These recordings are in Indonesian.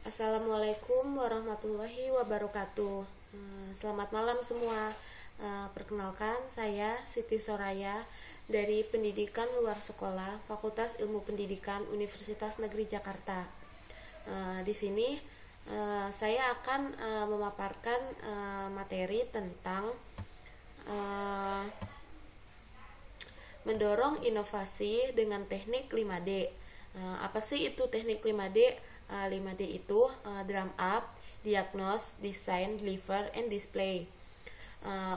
Assalamualaikum warahmatullahi wabarakatuh. Selamat malam semua. Perkenalkan, saya Siti Soraya dari Pendidikan Luar Sekolah Fakultas Ilmu Pendidikan Universitas Negeri Jakarta. Di sini saya akan memaparkan materi tentang uh, mendorong inovasi dengan teknik 5D. Apa sih itu teknik 5D? 5D itu drum up, diagnose, design, deliver, and display.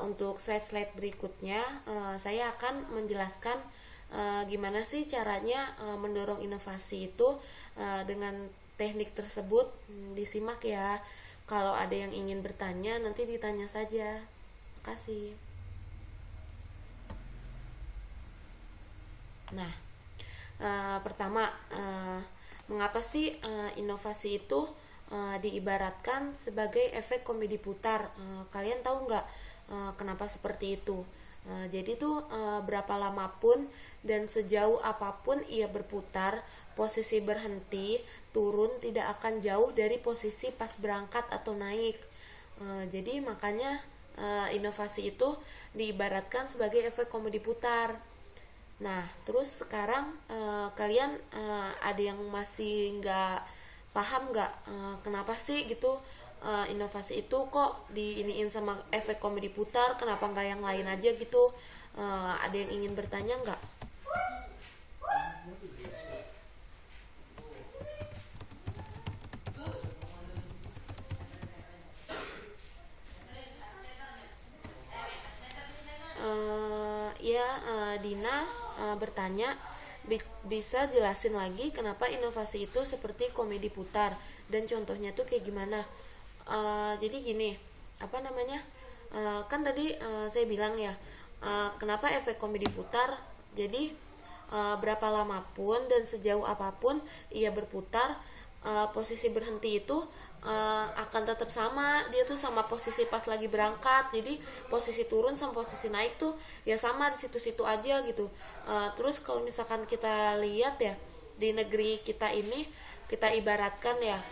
Untuk slide-slide berikutnya, saya akan menjelaskan gimana sih caranya mendorong inovasi itu dengan teknik tersebut. Disimak ya. Kalau ada yang ingin bertanya, nanti ditanya saja. Terima kasih. Nah, pertama, mengapa sih inovasi itu diibaratkan sebagai efek komedi putar? Kalian tahu nggak kenapa seperti itu? Jadi tuh berapa lama pun dan sejauh apapun ia berputar, posisi berhenti, turun tidak akan jauh dari posisi pas berangkat atau naik. Jadi makanya inovasi itu diibaratkan sebagai efek komedi putar. Nah, terus sekarang kalian ada yang masih nggak paham nggak kenapa sih gitu inovasi itu kok diiniin sama efek komedi putar, kenapa nggak yang lain aja gitu? Ada yang ingin bertanya nggak? Dina bertanya, bisa jelasin lagi kenapa inovasi itu seperti komedi putar dan contohnya tuh kayak gimana? Jadi gini, apa namanya? Kan tadi saya bilang ya, kenapa efek komedi putar? Jadi berapa lama pun dan sejauh apapun ia berputar, posisi berhenti itu akan tetap sama, dia tuh sama posisi pas lagi berangkat. Jadi posisi turun sama posisi naik tuh ya sama di situ-situ aja gitu. Terus kalau misalkan kita lihat ya, di negeri kita ini kita ibaratkan ya,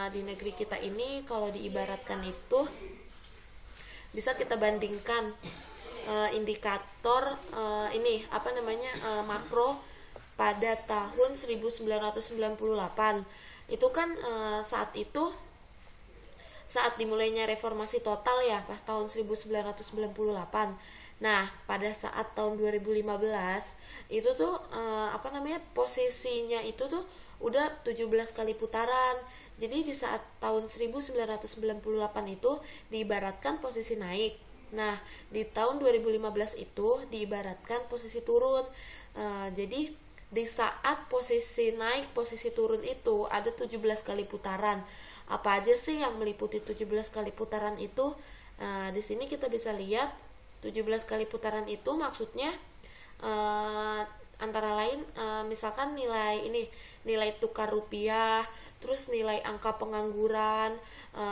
di negeri kita ini kalau diibaratkan itu bisa kita bandingkan indikator ini apa namanya, makro pada tahun 1998. Itu kan saat dimulainya reformasi total ya, pas tahun 1998. Nah, pada saat tahun 2015 itu tuh apa namanya, posisinya itu tuh udah 17 kali putaran. Jadi di saat tahun 1998 itu diibaratkan posisi naik. Nah, di tahun 2015 itu diibaratkan posisi turun. Jadi di saat posisi naik, posisi turun itu ada 17 kali putaran. Apa aja sih yang meliputi 17 kali putaran itu? Di sini kita bisa lihat 17 kali putaran itu maksudnya antara lain misalkan nilai tukar rupiah, terus nilai angka pengangguran,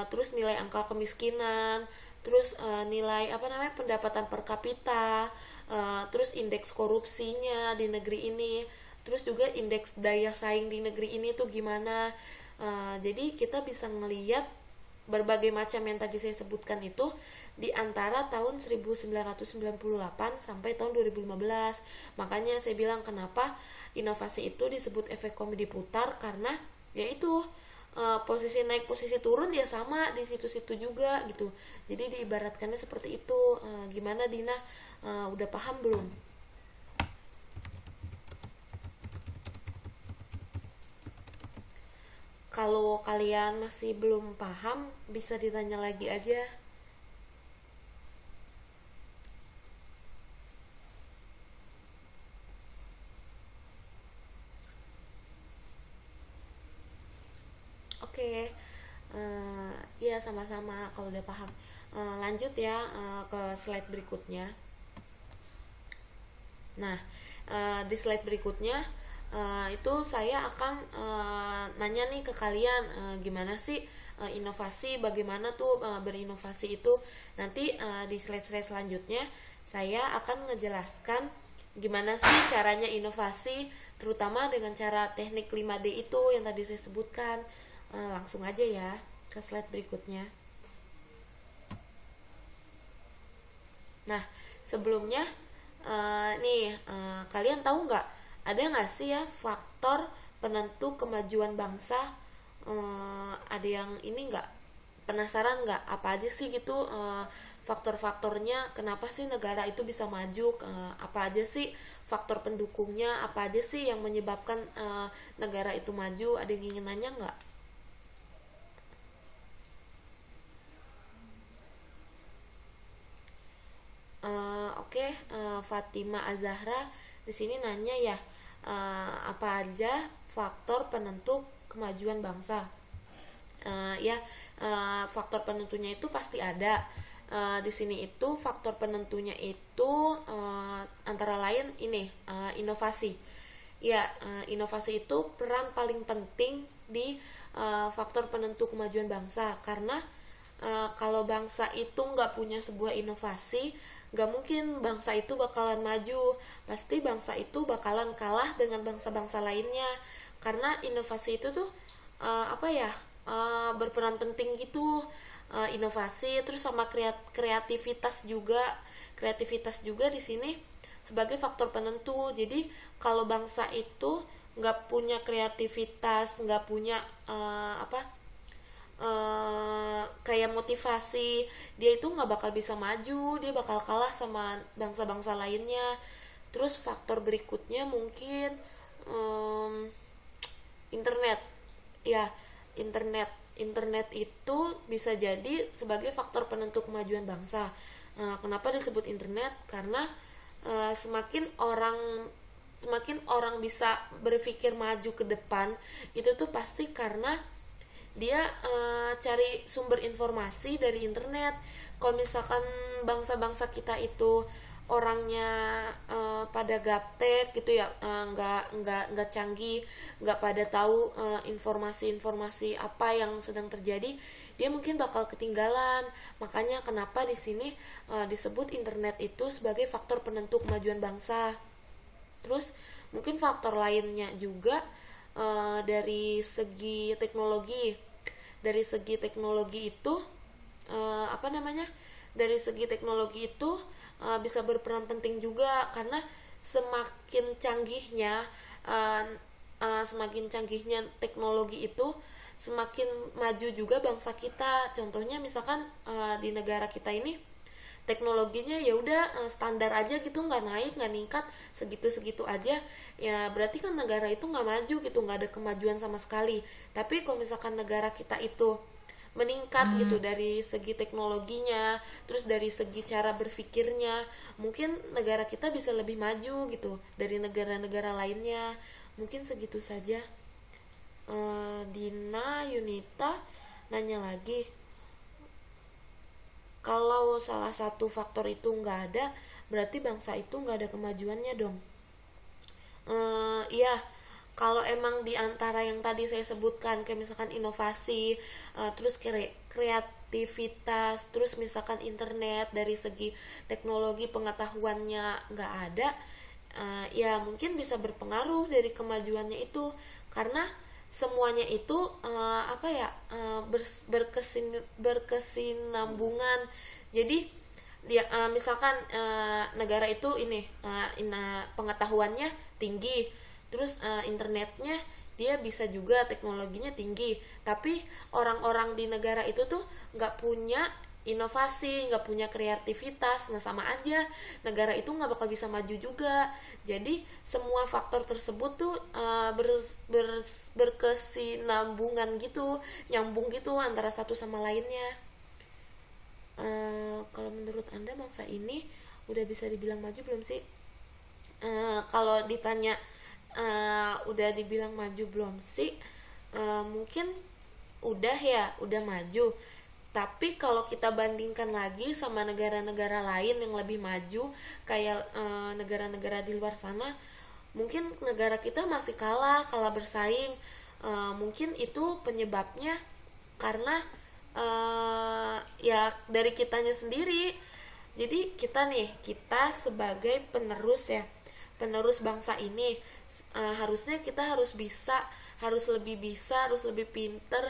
terus nilai angka kemiskinan, terus nilai apa namanya, pendapatan per kapita, terus indeks korupsinya di negeri ini, terus juga indeks daya saing di negeri ini tuh gimana. Jadi kita bisa ngeliat berbagai macam yang tadi saya sebutkan itu di antara tahun 1998 sampai tahun 2015. Makanya saya bilang kenapa inovasi itu disebut efek komedi putar, karena yaitu posisi naik posisi turun ya sama di situ-situ juga gitu. Jadi diibaratkannya seperti itu. Gimana Dina, udah paham belum? Kalau kalian masih belum paham, bisa ditanya lagi aja. Oke, ya sama-sama kalau udah paham. Lanjut ya ke slide berikutnya. Nah, di slide berikutnya itu saya akan nanya nih ke kalian, gimana sih inovasi, bagaimana tuh berinovasi itu. Nanti di slide-slide selanjutnya saya akan ngejelaskan gimana sih caranya inovasi, terutama dengan cara teknik 5D itu yang tadi saya sebutkan. Langsung aja ya ke slide berikutnya. Nah, sebelumnya kalian tahu nggak, ada nggak sih ya faktor penentu kemajuan bangsa? Ada yang ini nggak, penasaran nggak apa aja sih gitu faktor-faktornya, kenapa sih negara itu bisa maju, apa aja sih faktor pendukungnya, apa aja sih yang menyebabkan negara itu maju? Ada yang ingin nanya nggak? Oke, Fatima Azahra di sini nanya ya, apa aja faktor penentu kemajuan bangsa? Faktor penentunya itu pasti ada. Di sini itu faktor penentunya itu antara lain ini, inovasi. Inovasi itu peran paling penting di faktor penentu kemajuan bangsa, karena kalau bangsa itu nggak punya sebuah inovasi, nggak mungkin bangsa itu bakalan maju. Pasti bangsa itu bakalan kalah dengan bangsa-bangsa lainnya, karena inovasi itu tuh berperan penting gitu. Inovasi terus sama kreativitas juga di sini sebagai faktor penentu. Jadi kalau bangsa itu nggak punya kreativitas, nggak punya kayak motivasi, dia itu nggak bakal bisa maju, dia bakal kalah sama bangsa-bangsa lainnya. Terus faktor berikutnya mungkin internet. Internet itu bisa jadi sebagai faktor penentu kemajuan bangsa. Kenapa disebut internet? Karena semakin orang bisa berpikir maju ke depan, itu tuh pasti karena dia cari sumber informasi dari internet. Kalau misalkan bangsa-bangsa kita itu orangnya pada gaptek gitu ya, nggak canggih, nggak pada tahu informasi-informasi apa yang sedang terjadi, dia mungkin bakal ketinggalan. Makanya kenapa di sini disebut internet itu sebagai faktor penentu kemajuan bangsa. Terus mungkin faktor lainnya juga dari segi teknologi. Dari segi teknologi itu dari segi teknologi itu bisa berperan penting juga, karena semakin canggihnya teknologi itu, semakin maju juga bangsa kita. Contohnya misalkan di negara kita ini teknologinya ya udah standar aja gitu, nggak naik nggak ningkat, segitu aja, ya berarti kan negara itu nggak maju gitu, nggak ada kemajuan sama sekali. Tapi kalau misalkan negara kita itu meningkat gitu dari segi teknologinya, terus dari segi cara berpikirnya, mungkin negara kita bisa lebih maju gitu dari negara-negara lainnya. Mungkin segitu saja. Dina Yunita nanya lagi, kalau salah satu faktor itu nggak ada, berarti bangsa itu nggak ada kemajuannya dong. Iya, kalau emang di antara yang tadi saya sebutkan, kayak misalkan inovasi, terus kreativitas, terus misalkan internet, dari segi teknologi pengetahuannya nggak ada, ya mungkin bisa berpengaruh dari kemajuannya itu, karena semuanya itu berkesinambungan. Jadi dia misalkan negara itu ini pengetahuannya tinggi, terus internetnya dia bisa juga teknologinya tinggi, tapi orang-orang di negara itu tuh nggak punya inovasi, nggak punya kreativitas, nah sama aja negara itu nggak bakal bisa maju juga. Jadi semua faktor tersebut tuh berkesinambungan gitu, nyambung gitu antara satu sama lainnya. Kalau menurut Anda bangsa ini udah bisa dibilang maju belum sih? Kalau ditanya udah dibilang maju belum sih, mungkin udah maju. Tapi kalau kita bandingkan lagi sama negara-negara lain yang lebih maju, kayak negara-negara di luar sana, mungkin negara kita masih kalah bersaing. Mungkin itu penyebabnya karena ya dari kitanya sendiri. Jadi kita sebagai penerus bangsa ini, harusnya kita harus bisa harus lebih bisa, harus lebih pinter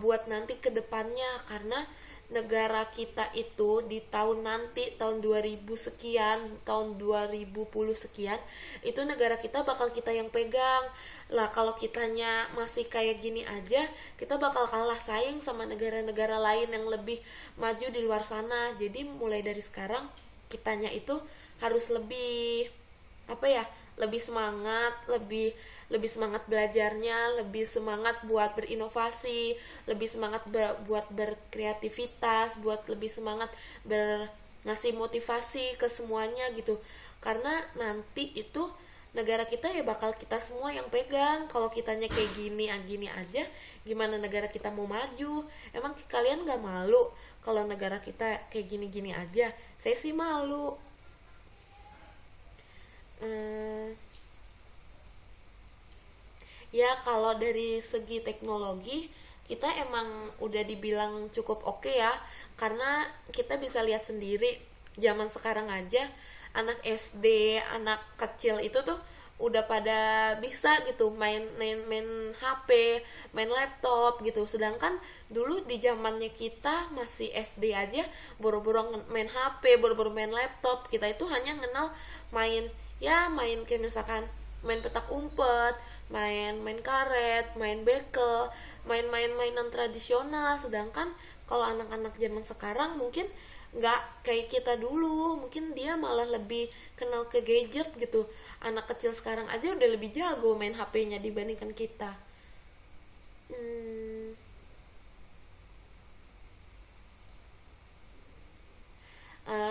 buat nanti ke depannya, karena negara kita itu di tahun nanti, tahun 2000 sekian, tahun 2010 sekian, itu negara kita bakal kita yang pegang lah. Kalau kitanya masih kayak gini aja, kita bakal kalah saing sama negara-negara lain yang lebih maju di luar sana. Jadi mulai dari sekarang kitanya itu harus lebih lebih semangat, lebih semangat belajarnya, lebih semangat buat berinovasi, lebih semangat buat berkreativitas, buat lebih semangat ngasih motivasi ke semuanya gitu. Karena nanti itu negara kita ya bakal kita semua yang pegang. Kalau kitanya kayak gini aja, gimana negara kita mau maju? Emang kalian gak malu kalau negara kita kayak gini aja? Saya sih malu. Ya kalau dari segi teknologi kita emang udah dibilang cukup oke ya, karena kita bisa lihat sendiri zaman sekarang aja anak SD, anak kecil itu tuh udah pada bisa gitu main HP, main laptop gitu. Sedangkan dulu di zamannya kita masih SD aja boro-boro main HP, boro-boro main laptop. Kita itu hanya kenal main kayak misalkan main petak umpet, main karet, main bekel, mainan tradisional. Sedangkan kalau anak-anak zaman sekarang mungkin nggak kayak kita dulu, mungkin dia malah lebih kenal ke gadget gitu. Anak kecil sekarang aja udah lebih jago main HP-nya dibandingkan kita.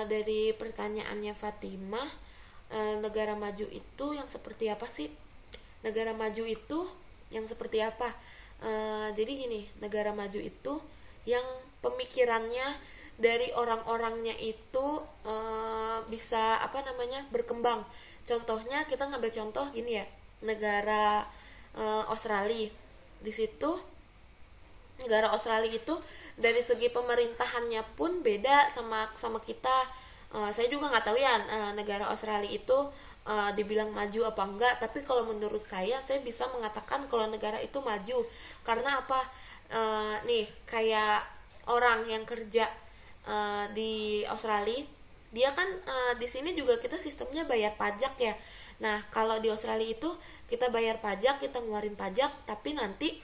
Dari pertanyaannya Fatimah, negara maju itu yang seperti apa sih? Negara maju itu yang seperti apa? Jadi gini, negara maju itu yang pemikirannya dari orang-orangnya itu bisa berkembang. Contohnya kita ngambil contoh gini ya, negara Australia. Di situ negara Australia itu dari segi pemerintahannya pun beda sama kita. Saya juga nggak tahu ya negara Australia itu dibilang maju apa enggak, tapi kalau menurut saya bisa mengatakan kalau negara itu maju. Karena apa? Nih kayak orang yang kerja di Australia, dia kan di sini juga kita sistemnya bayar pajak ya. Nah kalau di Australia itu kita bayar pajak, kita ngeluarin pajak, tapi nanti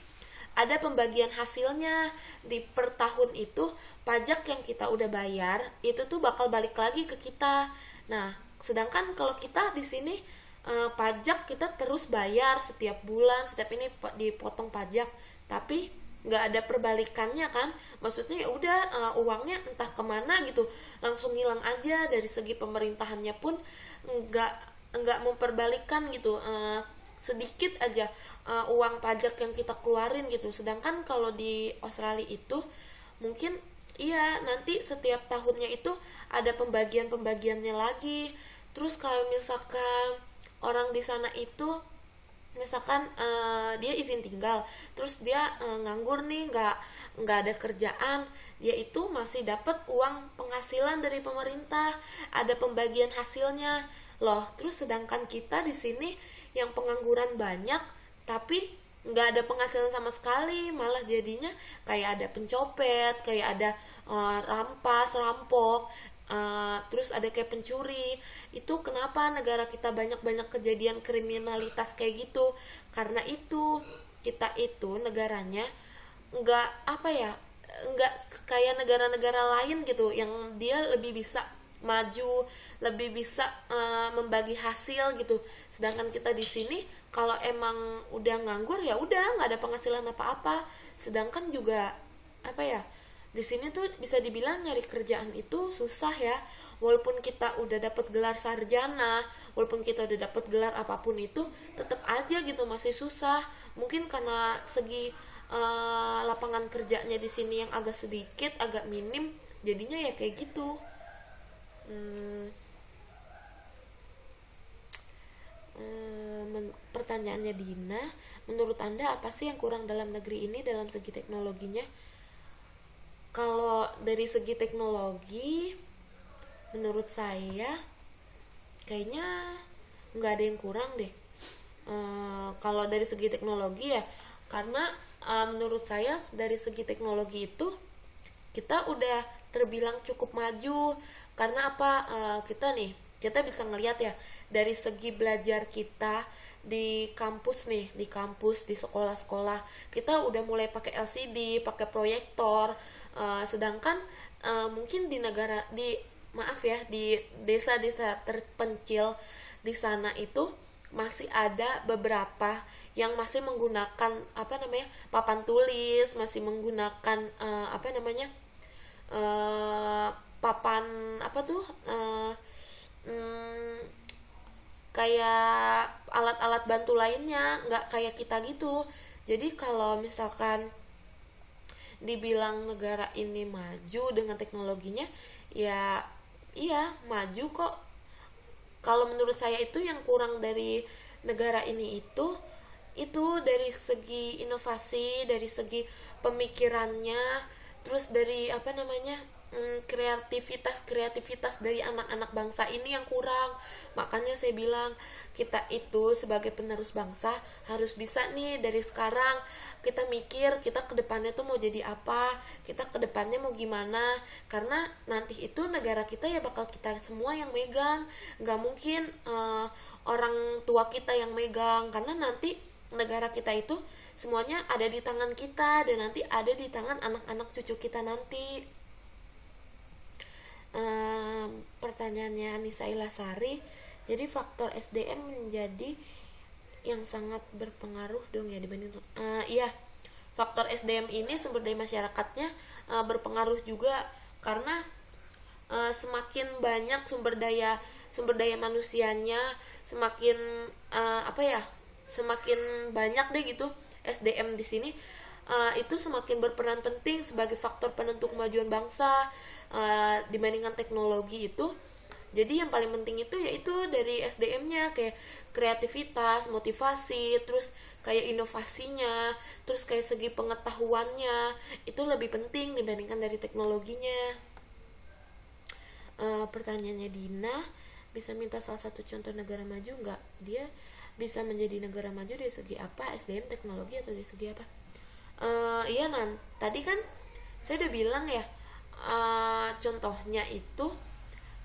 ada pembagian hasilnya di per tahun itu. Pajak yang kita udah bayar itu tuh bakal balik lagi ke kita. Nah sedangkan kalau kita di sini pajak kita terus bayar setiap bulan, setiap ini dipotong pajak, tapi nggak ada perbalikannya kan. Maksudnya ya udah uangnya entah kemana gitu, langsung hilang aja. Dari segi pemerintahannya pun nggak memperbalikan gitu, sedikit aja uang pajak yang kita keluarin gitu. Sedangkan kalau di Australia itu mungkin iya nanti setiap tahunnya itu ada pembagiannya lagi. Terus kalau misalkan orang di sana itu misalkan dia izin tinggal, terus dia nganggur nih, nggak ada kerjaan, dia itu masih dapat uang penghasilan dari pemerintah, ada pembagian hasilnya loh. Terus sedangkan kita di sini yang pengangguran banyak tapi nggak ada penghasilan sama sekali, malah jadinya kayak ada pencopet, kayak ada rampok, terus ada kayak pencuri. Itu kenapa negara kita banyak kejadian kriminalitas kayak gitu? Karena itu kita itu negaranya nggak nggak kayak negara-negara lain gitu, yang dia lebih bisa maju, lebih bisa membagi hasil gitu. Sedangkan kita di sini kalau emang udah nganggur ya udah nggak ada penghasilan apa-apa. Sedangkan juga di sini tuh bisa dibilang nyari kerjaan itu susah ya. Walaupun kita udah dapat gelar sarjana, walaupun kita udah dapat gelar apapun itu, tetap aja gitu masih susah. Mungkin karena segi lapangan kerjanya di sini yang agak sedikit, agak minim, jadinya ya kayak gitu. Pertanyaannya Dina, menurut Anda apa sih yang kurang dalam negeri ini dalam segi teknologinya? Kalau dari segi teknologi, menurut saya kayaknya nggak ada yang kurang deh. Kalau dari segi teknologi ya, karena menurut saya dari segi teknologi itu kita udah terbilang cukup maju. Karena apa, kita bisa ngelihat ya dari segi belajar kita di kampus nih, di sekolah-sekolah kita udah mulai pakai LCD, pakai proyektor. Sedangkan mungkin di negara di maaf ya di desa-desa terpencil di sana itu masih ada beberapa yang masih menggunakan papan tulis, masih menggunakan eh, papan apa tuh mm, kayak alat-alat bantu lainnya, nggak kayak kita gitu. Jadi kalau misalkan dibilang negara ini maju dengan teknologinya, ya iya maju kok. Kalau menurut saya itu yang kurang dari negara ini itu dari segi inovasi, dari segi pemikirannya, terus dari kreativitas dari anak-anak bangsa ini yang kurang. Makanya saya bilang kita itu sebagai penerus bangsa harus bisa nih dari sekarang kita mikir kita kedepannya tuh mau jadi apa, kita kedepannya mau gimana. Karena nanti itu negara kita ya bakal kita semua yang megang, nggak mungkin orang tua kita yang megang. Karena nanti negara kita itu semuanya ada di tangan kita, dan nanti ada di tangan anak-anak cucu kita nanti. Pertanyaannya Anissa Ilasari, jadi faktor SDM menjadi yang sangat berpengaruh dong ya dibanding iya, faktor SDM ini sumber daya masyarakatnya berpengaruh juga. Karena semakin banyak sumber daya manusianya, semakin semakin banyak deh gitu SDM di sini, itu semakin berperan penting sebagai faktor penentu kemajuan bangsa dibandingkan teknologi itu. Jadi yang paling penting itu yaitu dari SDM-nya, kayak kreativitas, motivasi, terus kayak inovasinya, terus kayak segi pengetahuannya, itu lebih penting dibandingkan dari teknologinya. Pertanyaannya Dina, bisa minta salah satu contoh negara maju nggak? Dia bisa menjadi negara maju dari segi apa? SDM, teknologi, atau dari segi apa? Iya, tadi kan saya udah bilang ya, contohnya itu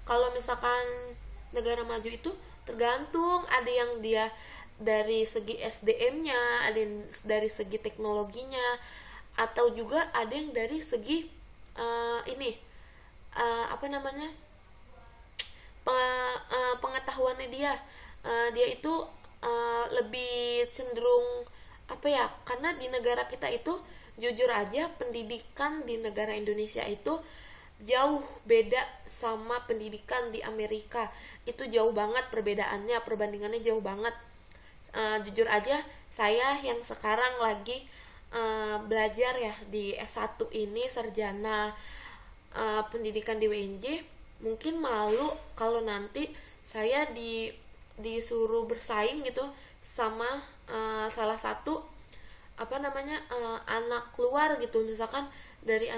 kalau misalkan negara maju itu tergantung, ada yang dia dari segi SDM-nya, ada yang dari segi teknologinya, atau juga ada yang dari segi pengetahuannya dia. Dia itu lebih cenderung karena di negara kita itu jujur aja pendidikan di negara Indonesia itu jauh beda sama pendidikan di Amerika. Itu jauh banget perbedaannya, perbandingannya jauh banget. Jujur aja saya yang sekarang lagi belajar ya di S1 ini, sarjana pendidikan di WNJ, mungkin malu kalau nanti saya disuruh bersaing gitu sama salah satu anak luar gitu, misalkan dari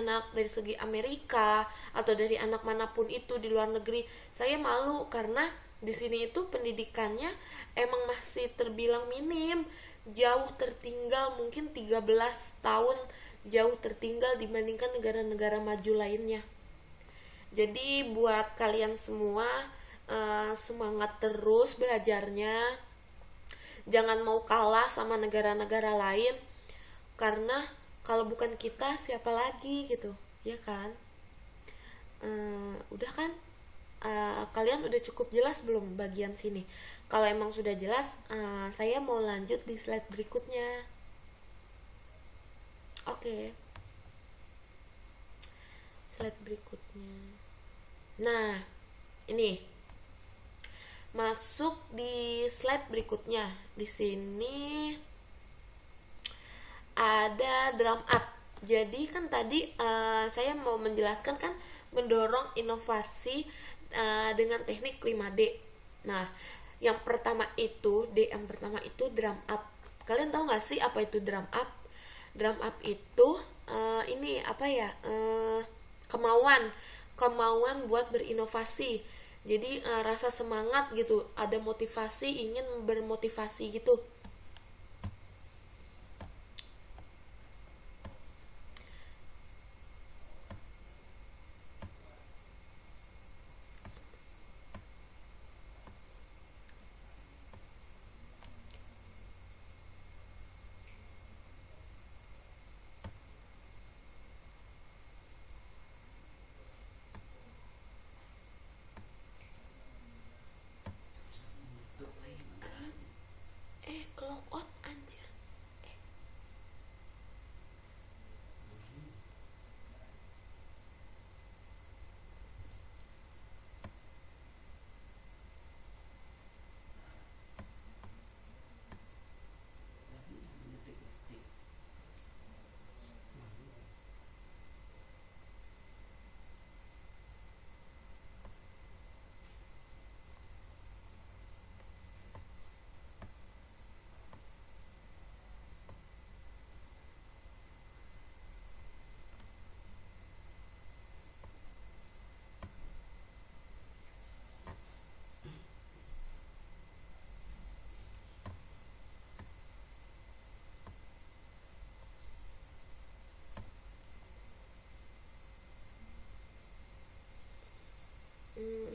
segi Amerika atau dari anak manapun itu di luar negeri. Saya malu karena di sini itu pendidikannya emang masih terbilang minim, jauh tertinggal, mungkin 13 tahun jauh tertinggal dibandingkan negara-negara maju lainnya. Jadi buat kalian semua, semangat terus belajarnya, jangan mau kalah sama negara-negara lain, karena kalau bukan kita siapa lagi gitu, ya kan? Udah kan? Kalian udah cukup jelas belum bagian sini? Kalau emang sudah jelas, saya mau lanjut di slide berikutnya. Oke. Slide berikutnya. Nah, ini masuk di slide berikutnya. Di sini ada drum up. Jadi kan tadi saya mau menjelaskan kan mendorong inovasi dengan teknik 5D. Nah, yang pertama itu yang pertama itu drum up. Kalian tahu nggak sih apa itu drum up? Drum up itu kemauan buat berinovasi. Jadi rasa semangat gitu, ada motivasi, ingin bermotivasi gitu. Clock out anjir.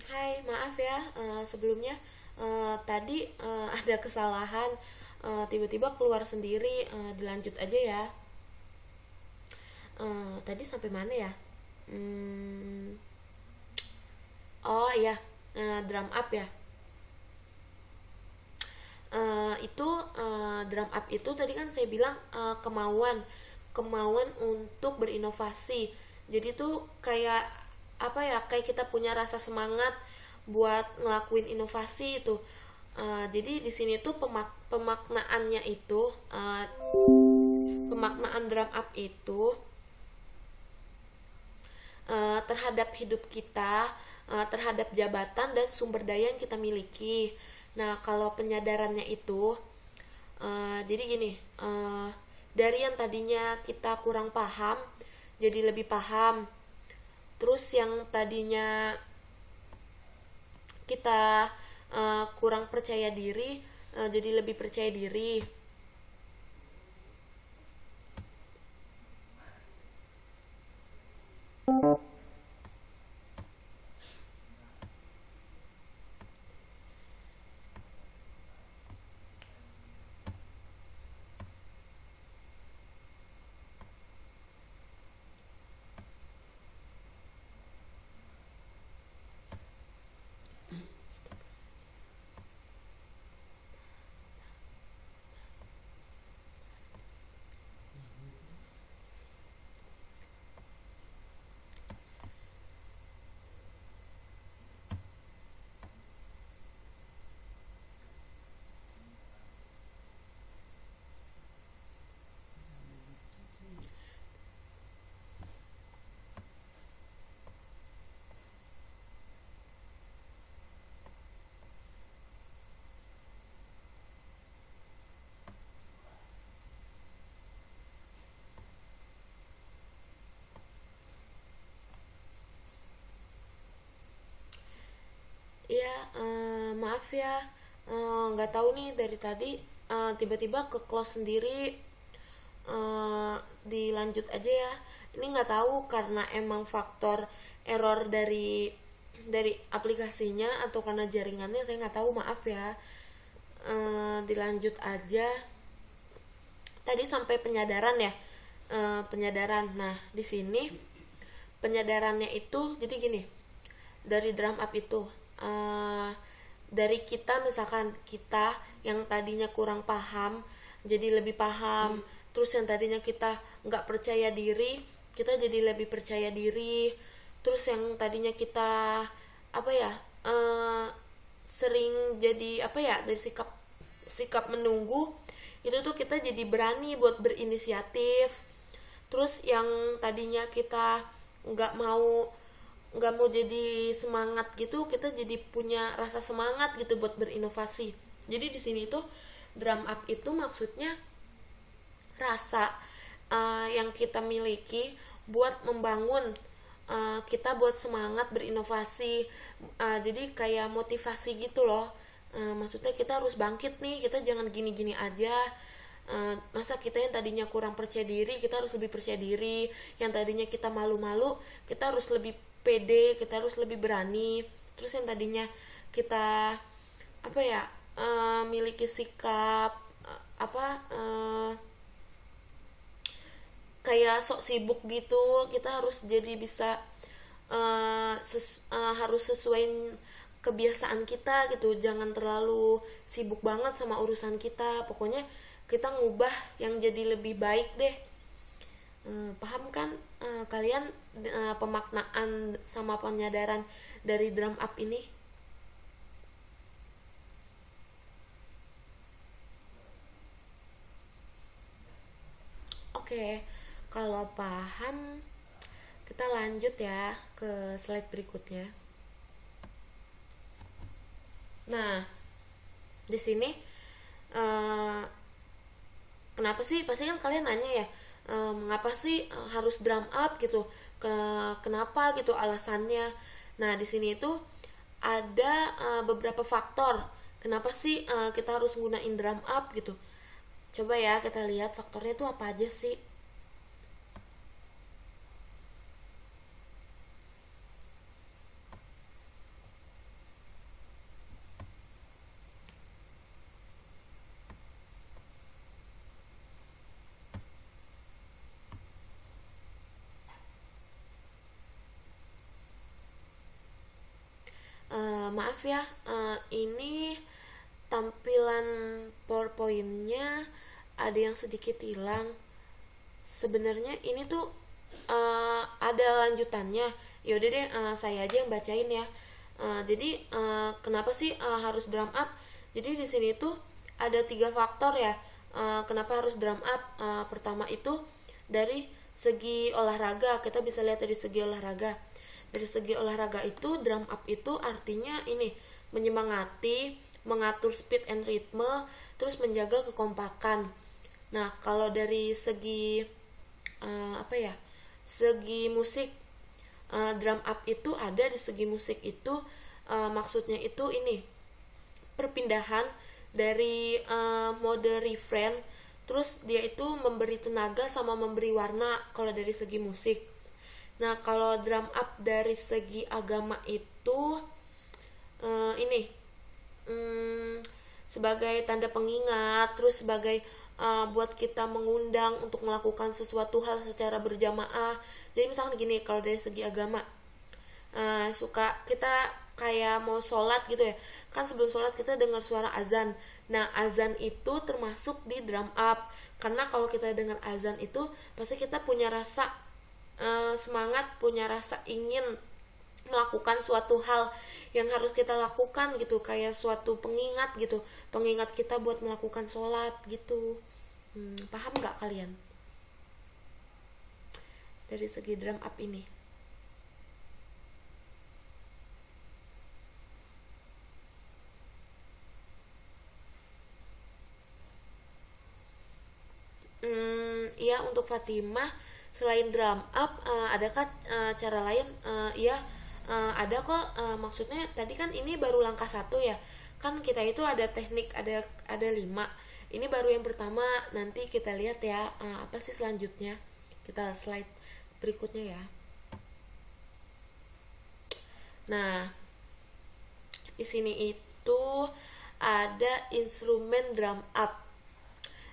Hai, maaf ya, sebelumnya tadi ada kesalahan, tiba-tiba keluar sendiri. Dilanjut aja ya. Tadi sampai mana ya? Hmm, oh iya, drum up ya. Itu drum up itu tadi kan saya bilang kemauan untuk berinovasi. Jadi tuh kayak apa ya, kayak kita punya rasa semangat buat ngelakuin inovasi itu. Jadi di sini tuh pemaknaannya itu, pemaknaan drum up itu terhadap hidup kita, terhadap jabatan dan sumber daya yang kita miliki. Nah, kalau penyadarannya itu, jadi gini, dari yang tadinya kita kurang paham, jadi lebih paham. Terus yang tadinya kita kurang percaya diri, jadi lebih percaya diri. Iya, maaf ya, nggak tahu nih dari tadi tiba-tiba ke close sendiri. Dilanjut aja ya. Ini nggak tahu karena emang faktor error dari aplikasinya atau karena jaringannya, saya nggak tahu, maaf ya. Dilanjut aja. Tadi sampai penyadaran ya. Penyadaran. Nah, di sini penyadarannya itu jadi gini, dari drum up itu, dari kita, misalkan kita yang tadinya kurang paham jadi lebih paham. Terus yang tadinya kita nggak percaya diri, kita jadi lebih percaya diri. Terus yang tadinya kita apa ya, sering jadi apa ya, dari sikap sikap menunggu, itu tuh kita jadi berani buat berinisiatif. Terus yang tadinya kita nggak mau nggak mau jadi semangat gitu, kita jadi punya rasa semangat gitu buat berinovasi. Jadi di sini tuh drum up itu maksudnya rasa yang kita miliki buat membangun kita buat semangat berinovasi. Jadi kayak motivasi gitu loh. Maksudnya kita harus bangkit nih, kita jangan gini-gini aja. Masa kita yang tadinya kurang percaya diri, kita harus lebih percaya diri. Yang tadinya kita malu-malu, kita harus lebih pede, kita harus lebih berani. Terus yang tadinya kita apa ya, miliki sikap kayak sok sibuk gitu, kita harus jadi bisa harus sesuai kebiasaan kita gitu, jangan terlalu sibuk banget sama urusan kita. Pokoknya kita ngubah yang jadi lebih baik deh. Paham kan kalian pemaknaan sama penyadaran dari drum up ini? Oke, kalau paham, kita lanjut ya ke slide berikutnya. Nah, di sini kenapa sih? Pasti kan kalian nanya ya, mengapa sih harus drum up gitu? Kenapa gitu alasannya? Nah, di sini itu ada beberapa faktor. Kenapa sih kita harus gunain drum up gitu? Coba ya kita lihat faktornya itu apa aja sih. Maaf ya, ini tampilan PowerPoint-nya ada yang sedikit hilang. Sebenarnya ini tuh ada lanjutannya. Yaudah deh, saya aja yang bacain ya. Jadi kenapa sih harus drum up? Jadi di sini tuh ada 3 faktor ya. Kenapa harus drum up? Pertama itu dari segi olahraga, kita bisa lihat dari segi olahraga. Dari segi olahraga itu drum up itu artinya ini menyemangati, mengatur speed and rhythm, terus menjaga kekompakan. Nah, kalau dari segi segi musik, drum up itu ada di segi musik itu maksudnya itu ini perpindahan dari mode refrain, terus dia itu memberi tenaga sama memberi warna kalau dari segi musik. Nah, kalau drum up dari segi agama itu ini sebagai tanda pengingat, terus sebagai buat kita mengundang untuk melakukan sesuatu hal secara berjamaah. Jadi misalkan gini, kalau dari segi agama suka kita kayak mau sholat gitu ya, kan sebelum sholat kita dengar suara azan. Nah, azan itu termasuk di drum up, karena kalau kita dengar azan itu pasti kita punya rasa semangat, punya rasa ingin melakukan suatu hal yang harus kita lakukan gitu, kayak suatu pengingat gitu, pengingat kita buat melakukan sholat gitu. Paham nggak kalian dari segi drum up ini? Ya, untuk Fatimah, selain drum up adakah cara lain? Ya, ada kok. Maksudnya tadi kan ini baru langkah 1 ya, kan kita itu ada teknik, ada 5. Ini baru yang pertama, nanti kita lihat ya apa sih selanjutnya. Kita slide berikutnya ya. Nah, di sini itu ada instrumen drum up.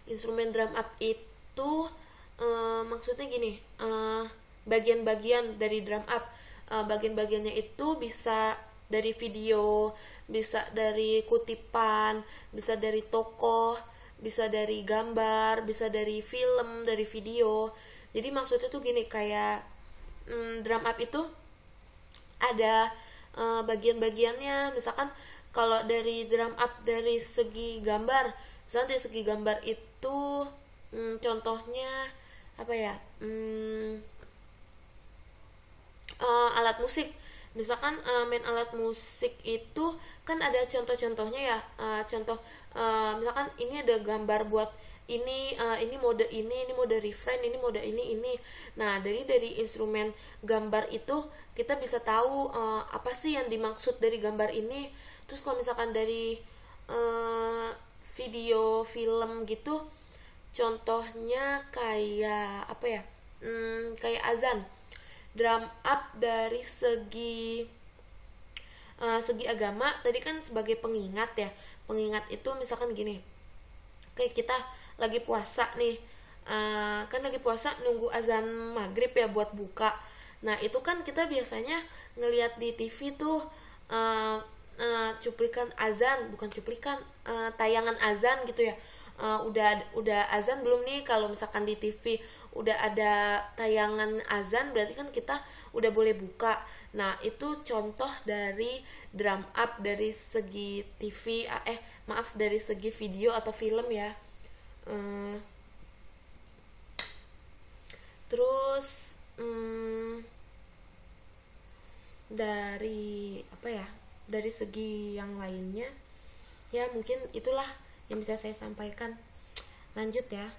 Instrumen drum up itu maksudnya gini, bagian-bagian dari drum up. Bagian-bagiannya itu bisa dari video, bisa dari kutipan, bisa dari tokoh, bisa dari gambar, bisa dari film, dari video. Jadi maksudnya tuh gini, kayak drum up itu ada bagian-bagiannya. Misalkan kalau dari drum up dari segi gambar, misalnya dari segi gambar itu contohnya apa ya, alat musik. Misalkan main alat musik itu kan ada contoh-contohnya ya. Contoh misalkan ini ada gambar buat ini mode ini mode refrain, ini mode ini. Nah, dari instrumen gambar itu kita bisa tahu apa sih yang dimaksud dari gambar ini. Terus kalau misalkan dari video film gitu, contohnya kayak apa ya, kayak azan, drum up dari segi agama tadi kan sebagai pengingat ya. Pengingat itu misalkan gini, kayak kita lagi puasa nih, kan lagi puasa nunggu azan maghrib ya buat buka. Nah itu kan kita biasanya ngelihat di TV tuh cuplikan azan, bukan cuplikan, tayangan azan gitu ya. Udah azan belum nih, kalau misalkan di TV udah ada tayangan azan berarti kan kita udah boleh buka. Nah itu contoh dari drum up dari segi TV, dari segi video atau film ya. Terus dari apa ya, dari segi yang lainnya ya mungkin itulah yang bisa saya sampaikan. Lanjut ya.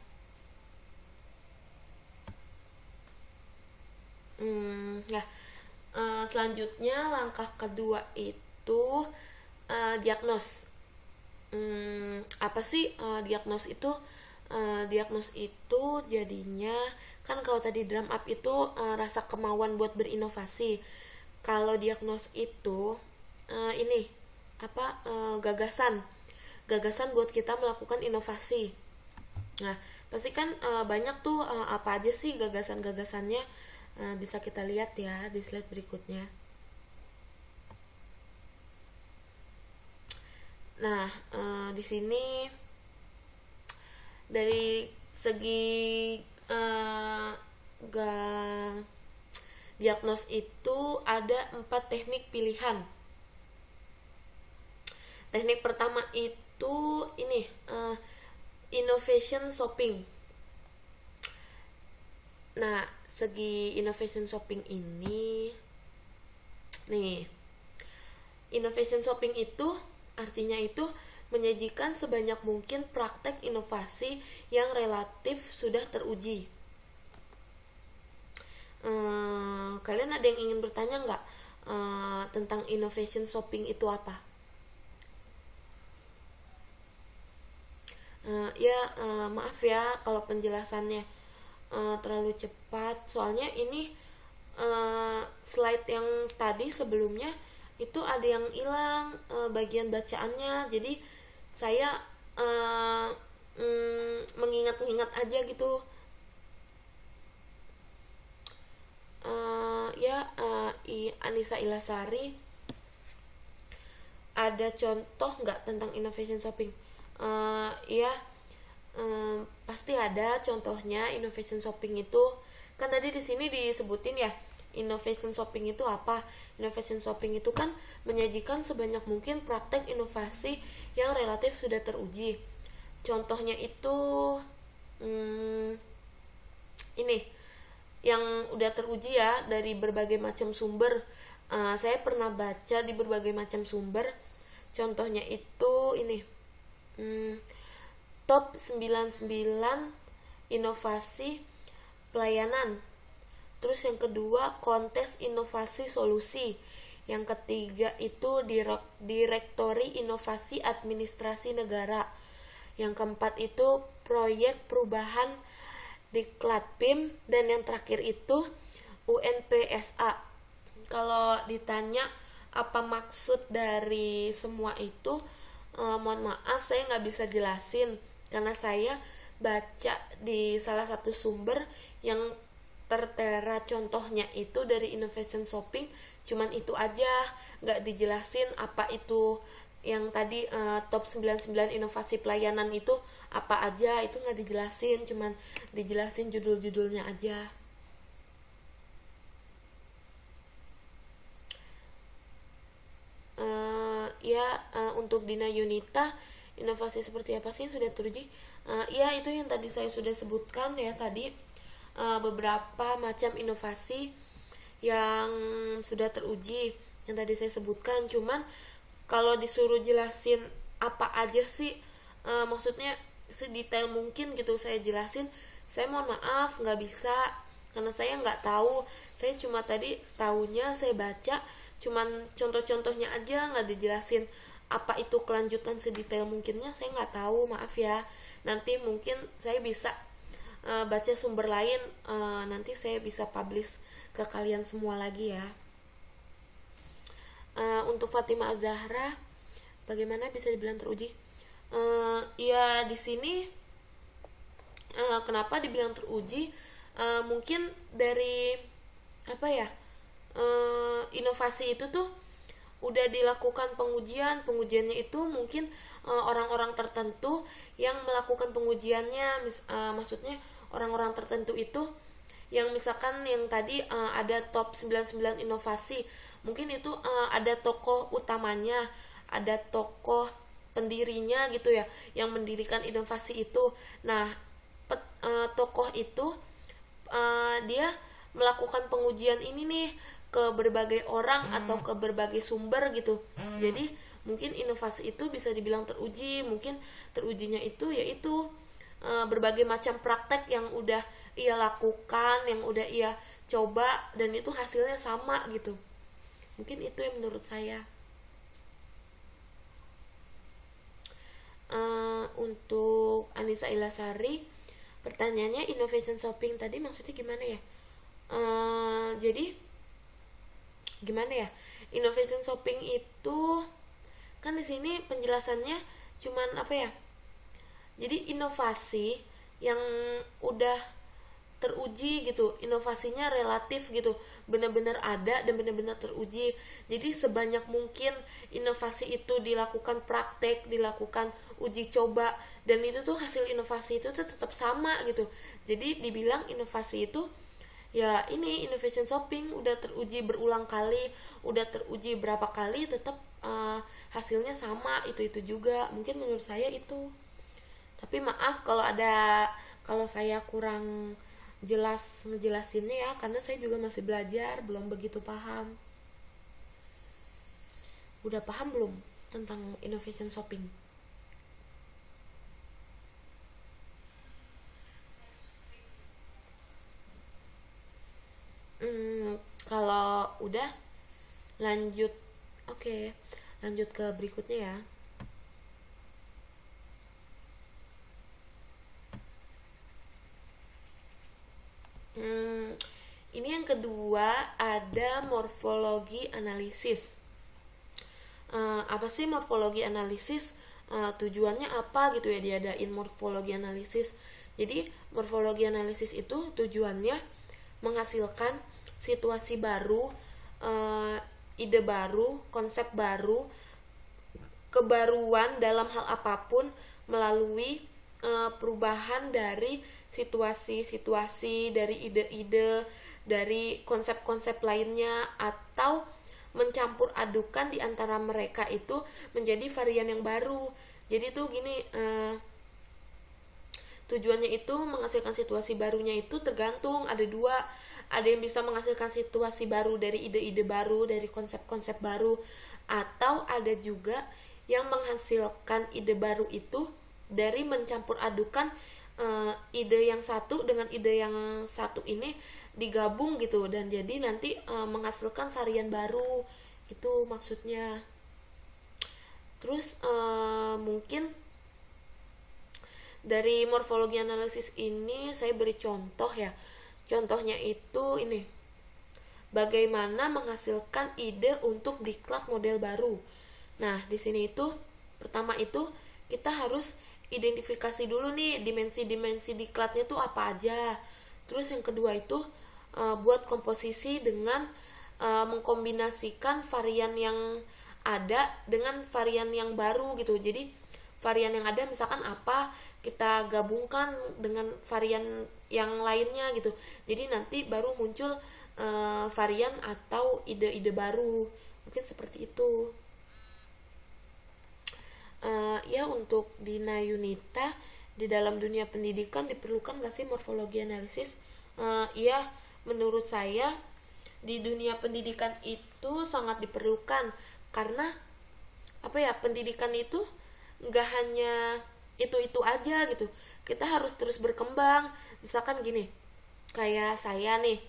Selanjutnya langkah kedua itu diagnos. Apa sih diagnos itu? Diagnos itu jadinya kan kalau tadi drum up itu rasa kemauan buat berinovasi. Kalau diagnos itu ini apa, gagasan buat kita melakukan inovasi. Nah pasti kan banyak tuh apa aja sih gagasan-gagasannya. Bisa kita lihat ya di slide berikutnya. Nah di sini dari segi diagnos itu ada 4 teknik pilihan. Teknik pertama itu ini innovation shopping. Nah segi innovation shopping ini nih, innovation shopping itu artinya itu menyajikan sebanyak mungkin praktek inovasi yang relatif sudah teruji. Kalian ada yang ingin bertanya nggak tentang innovation shopping itu apa? Maaf ya kalau penjelasannya terlalu cepat, soalnya ini slide yang tadi sebelumnya itu ada yang hilang bagian bacaannya, jadi saya mengingat-ingat aja gitu. Anissa Ilasari, ada contoh nggak tentang innovation shopping? Pasti ada contohnya. Innovation shopping itu kan tadi di sini disebutin ya, innovation shopping itu apa? Innovation shopping itu kan menyajikan sebanyak mungkin praktek inovasi yang relatif sudah teruji. Contohnya itu ini yang udah teruji ya dari berbagai macam sumber. Saya pernah baca di berbagai macam sumber. Contohnya itu ini top 99 inovasi pelayanan. Terus yang kedua kontes inovasi solusi. Yang ketiga itu direktori inovasi administrasi negara. Yang keempat itu proyek perubahan Diklatpim, dan yang terakhir itu UNPSA. Kalau ditanya apa maksud dari semua itu, mohon maaf saya nggak bisa jelasin karena saya baca di salah satu sumber yang tertera contohnya itu dari innovation shopping, cuman itu aja, nggak dijelasin apa itu yang tadi top 99 inovasi pelayanan itu apa aja, itu nggak dijelasin, cuman dijelasin judul-judulnya aja. Untuk Dina Yunita, inovasi seperti apa sih yang sudah teruji? Itu yang tadi saya sudah sebutkan ya tadi, beberapa macam inovasi yang sudah teruji yang tadi saya sebutkan. Cuman kalau disuruh jelasin apa aja sih, maksudnya sedetail mungkin gitu saya jelasin. Saya mohon maaf nggak bisa, karena saya nggak tahu. Saya cuma tadi tahunya saya baca cuman contoh-contohnya aja, nggak dijelasin apa itu kelanjutan sedetail mungkinnya. Saya nggak tahu, maaf ya. Nanti mungkin saya bisa baca sumber lain, nanti saya bisa publish ke kalian semua lagi ya. Untuk Fatimah Zahra, bagaimana bisa dibilang teruji? Ya di sini kenapa dibilang teruji? Mungkin dari apa ya? Inovasi itu tuh udah dilakukan pengujiannya itu mungkin orang-orang tertentu yang melakukan pengujiannya, maksudnya orang-orang tertentu itu yang misalkan yang tadi ada top 99 inovasi, mungkin itu ada tokoh utamanya, ada tokoh pendirinya gitu ya yang mendirikan inovasi itu. Nah tokoh itu dia melakukan pengujian ini nih ke berbagai orang atau ke berbagai sumber gitu. Jadi mungkin inovasi itu bisa dibilang teruji. Mungkin terujinya itu yaitu berbagai macam praktek yang udah ia lakukan, yang udah ia coba, dan itu hasilnya sama gitu. Mungkin itu yang menurut saya. Untuk Anissa Ilasari, pertanyaannya innovation shopping tadi maksudnya gimana ya? Jadi gimana ya, innovation shopping itu kan di sini penjelasannya cuman apa ya, jadi inovasi yang udah teruji gitu, inovasinya relatif gitu, benar-benar ada dan benar-benar teruji. Jadi sebanyak mungkin inovasi itu dilakukan praktek, dilakukan uji coba, dan itu tuh hasil inovasi itu tuh tetap sama gitu. Jadi dibilang inovasi itu ya ini innovation shopping, udah teruji berulang kali, udah teruji berapa kali, tetap hasilnya sama, itu juga. Mungkin menurut saya itu. Tapi maaf kalau saya kurang jelas ngejelasinnya ya, karena saya juga masih belajar, belum begitu paham. Udah paham belum tentang innovation shopping? Kalau udah lanjut, oke, lanjut ke berikutnya ya. Ini yang kedua ada morfologi analisis. Apa sih morfologi analisis? Tujuannya apa gitu ya diadain morfologi analisis? Jadi morfologi analisis itu tujuannya menghasilkan situasi baru, ide baru, konsep baru, kebaruan dalam hal apapun melalui perubahan dari situasi-situasi, dari ide-ide, dari konsep-konsep lainnya, atau mencampur adukan di antara mereka itu menjadi varian yang baru. Jadi tuh gini, tujuannya itu menghasilkan situasi barunya itu tergantung, ada dua. Ada yang bisa menghasilkan situasi baru dari ide-ide baru, dari konsep-konsep baru, atau ada juga yang menghasilkan ide baru itu dari mencampur adukan ide yang satu dengan ide yang satu ini digabung gitu, dan jadi nanti menghasilkan varian baru, itu maksudnya. Terus mungkin dari morfologi analisis ini saya beri contoh ya. Contohnya itu ini, bagaimana menghasilkan ide untuk diklat model baru. Nah, di sini itu pertama itu kita harus identifikasi dulu nih dimensi-dimensi diklatnya tuh apa aja. Terus yang kedua itu buat komposisi dengan mengkombinasikan varian yang ada dengan varian yang baru gitu. Jadi varian yang ada misalkan apa, kita gabungkan dengan varian yang lainnya gitu. Jadi nanti baru muncul varian atau ide-ide baru. Mungkin seperti itu. Ya untuk Dina Yunita, di dalam dunia pendidikan diperlukan gak sih morfologi analisis? Iya, menurut saya di dunia pendidikan itu sangat diperlukan, karena apa ya, pendidikan itu nggak hanya itu aja gitu. Kita harus terus berkembang. Misalkan gini, kayak saya nih,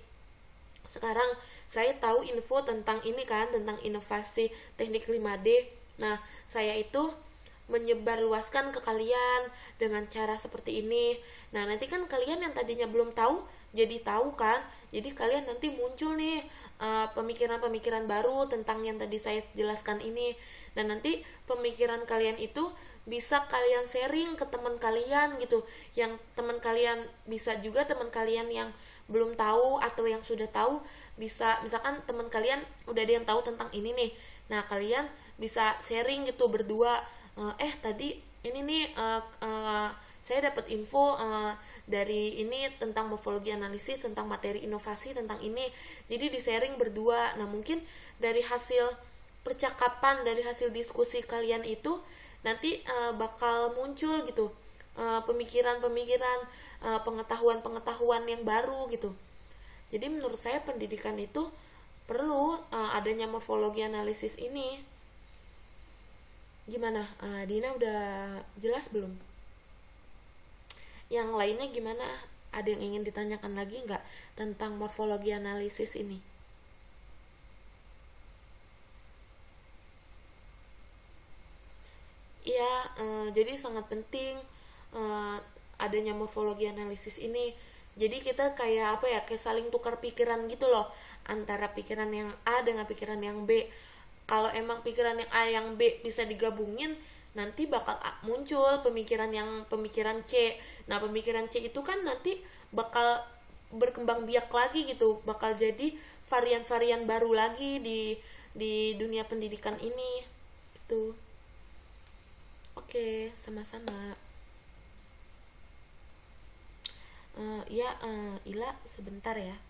sekarang saya tahu info tentang ini kan, tentang inovasi teknik 5D. Nah, saya itu menyebarluaskan ke kalian dengan cara seperti ini. Nah, nanti kan kalian yang tadinya belum tahu jadi tahu kan. Jadi kalian nanti muncul nih pemikiran-pemikiran baru tentang yang tadi saya jelaskan ini. Dan nanti pemikiran kalian itu bisa kalian sharing ke teman kalian gitu. Yang teman kalian bisa juga teman kalian yang belum tahu atau yang sudah tahu, bisa misalkan teman kalian udah ada yang tahu tentang ini nih. Nah, kalian bisa sharing gitu berdua. Tadi ini nih saya dapat info dari ini tentang morfologi analisis, tentang materi inovasi, tentang ini. Jadi di sharing berdua. Nah, mungkin dari hasil percakapan, dari hasil diskusi kalian itu nanti bakal muncul gitu pemikiran-pemikiran, pengetahuan-pengetahuan yang baru gitu. Jadi menurut saya pendidikan itu perlu adanya morfologi analisis ini. Gimana? Dina udah jelas belum? Yang lainnya gimana? Ada yang ingin ditanyakan lagi nggak tentang morfologi analisis ini? Ya, jadi sangat penting adanya morfologi analisis ini. Jadi kita kayak apa ya, kayak saling tukar pikiran gitu loh, antara pikiran yang A dengan pikiran yang B. Kalau emang pikiran yang A yang B bisa digabungin, nanti bakal muncul pemikiran C. Nah, pemikiran C itu kan nanti bakal berkembang biak lagi gitu, bakal jadi varian-varian baru lagi di dunia pendidikan ini gitu. Oke, sama-sama. Ila sebentar ya.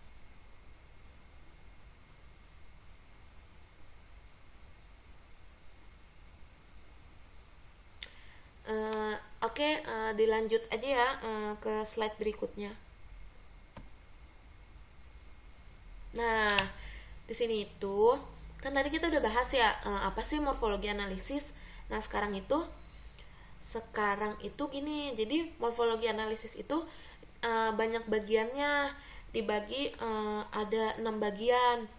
Dilanjut aja ya ke slide berikutnya. Nah, di sini itu kan tadi kita udah bahas ya apa sih morfologi analisis. Nah, sekarang itu gini. Jadi morfologi analisis itu banyak bagiannya, dibagi ada 6 bagian.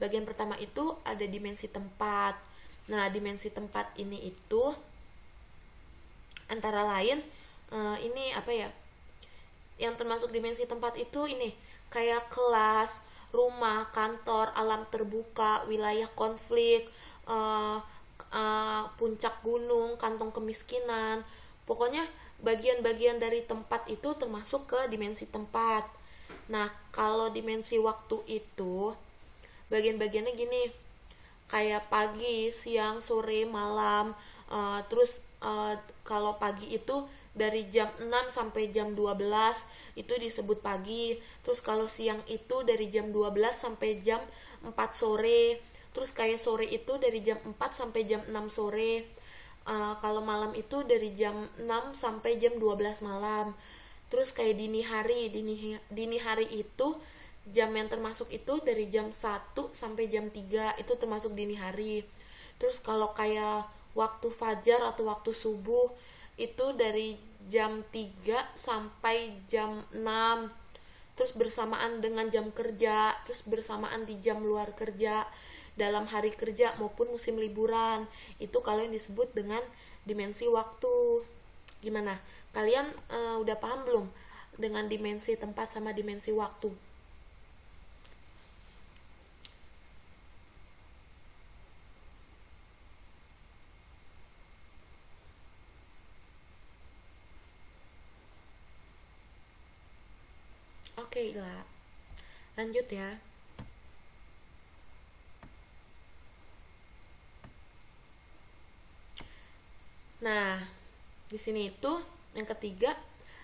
Bagian pertama itu ada dimensi tempat. Nah, dimensi tempat ini itu antara lain ini apa ya, yang termasuk dimensi tempat itu ini kayak kelas, rumah, kantor, alam terbuka, wilayah konflik, puncak gunung, kantong kemiskinan. Pokoknya bagian-bagian dari tempat itu termasuk ke dimensi tempat. Nah, kalau dimensi waktu itu bagian-bagiannya gini, kayak pagi, siang, sore, malam. Terus kalau pagi itu dari jam 6 sampai jam 12 itu disebut pagi. Terus kalau siang itu dari jam 12 sampai jam 4 sore. Terus kayak sore itu dari jam 4 sampai jam 6 sore. Kalau malam itu dari jam 6 sampai jam 12 malam. Terus kayak dini hari itu jam yang termasuk itu dari jam 1 sampai jam 3 itu termasuk dini hari. Terus kalau kayak waktu fajar atau waktu subuh itu dari jam 3 sampai jam 6. Terus bersamaan dengan jam kerja, terus bersamaan di jam luar kerja, dalam hari kerja maupun musim liburan. Itu kalau yang disebut dengan dimensi waktu. Gimana? Kalian udah paham belum dengan dimensi tempat sama dimensi waktu? Oke lah, lanjut ya. Nah, di sini itu yang ketiga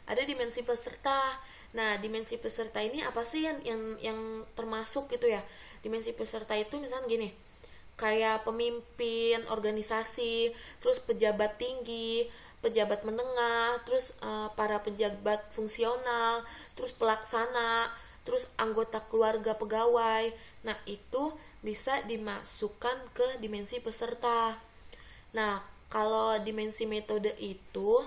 ada dimensi peserta. Nah, dimensi peserta ini apa sih yang termasuk gitu ya? Dimensi peserta itu misalnya gini, kayak pemimpin organisasi, terus pejabat tinggi, pejabat menengah, terus para pejabat fungsional, terus pelaksana, terus anggota keluarga pegawai. Nah, itu bisa dimasukkan ke dimensi peserta. Nah, kalau dimensi metode itu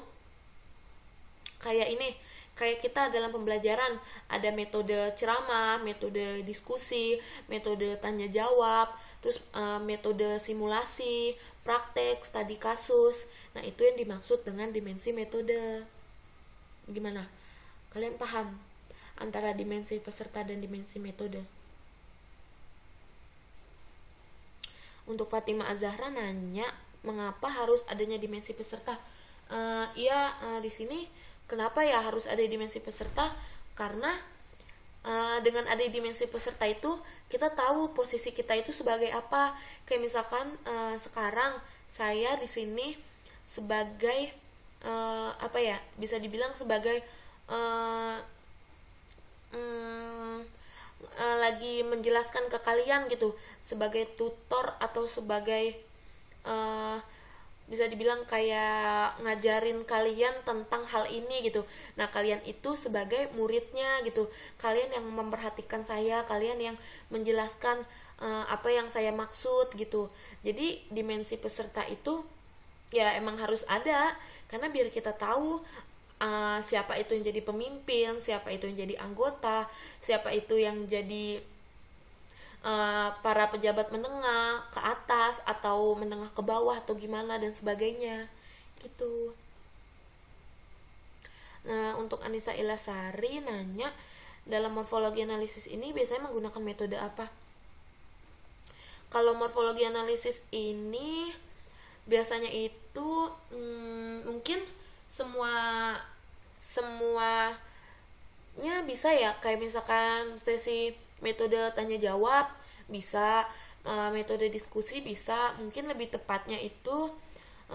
kayak ini, kayak kita dalam pembelajaran ada metode ceramah, metode diskusi, metode tanya jawab, terus metode simulasi, praktek, studi kasus. Nah, itu yang dimaksud dengan dimensi metode. Gimana? Kalian paham antara dimensi peserta dan dimensi metode? Untuk Fatima Azahra nanya, mengapa harus adanya dimensi peserta? Di sini kenapa ya harus ada dimensi peserta? Karena dengan ada dimensi peserta itu kita tahu posisi kita itu sebagai apa. Kayak misalkan sekarang saya di sini sebagai bisa dibilang sebagai lagi menjelaskan ke kalian gitu, sebagai tutor atau sebagai bisa dibilang kayak ngajarin kalian tentang hal ini gitu. Nah, kalian itu sebagai muridnya gitu, kalian yang memperhatikan saya, kalian yang menjelaskan apa yang saya maksud gitu. Jadi dimensi peserta itu ya emang harus ada, karena biar kita tahu siapa itu yang jadi pemimpin, siapa itu yang jadi anggota, siapa itu yang jadi para pejabat menengah ke atas atau menengah ke bawah atau gimana dan sebagainya gitu. Nah, untuk Anissa Ilasari nanya, dalam morfologi analisis ini biasanya menggunakan metode apa? Kalau morfologi analisis ini biasanya itu mungkin semuanya bisa ya, kayak misalkan sesi metode tanya jawab bisa, metode diskusi bisa, mungkin lebih tepatnya itu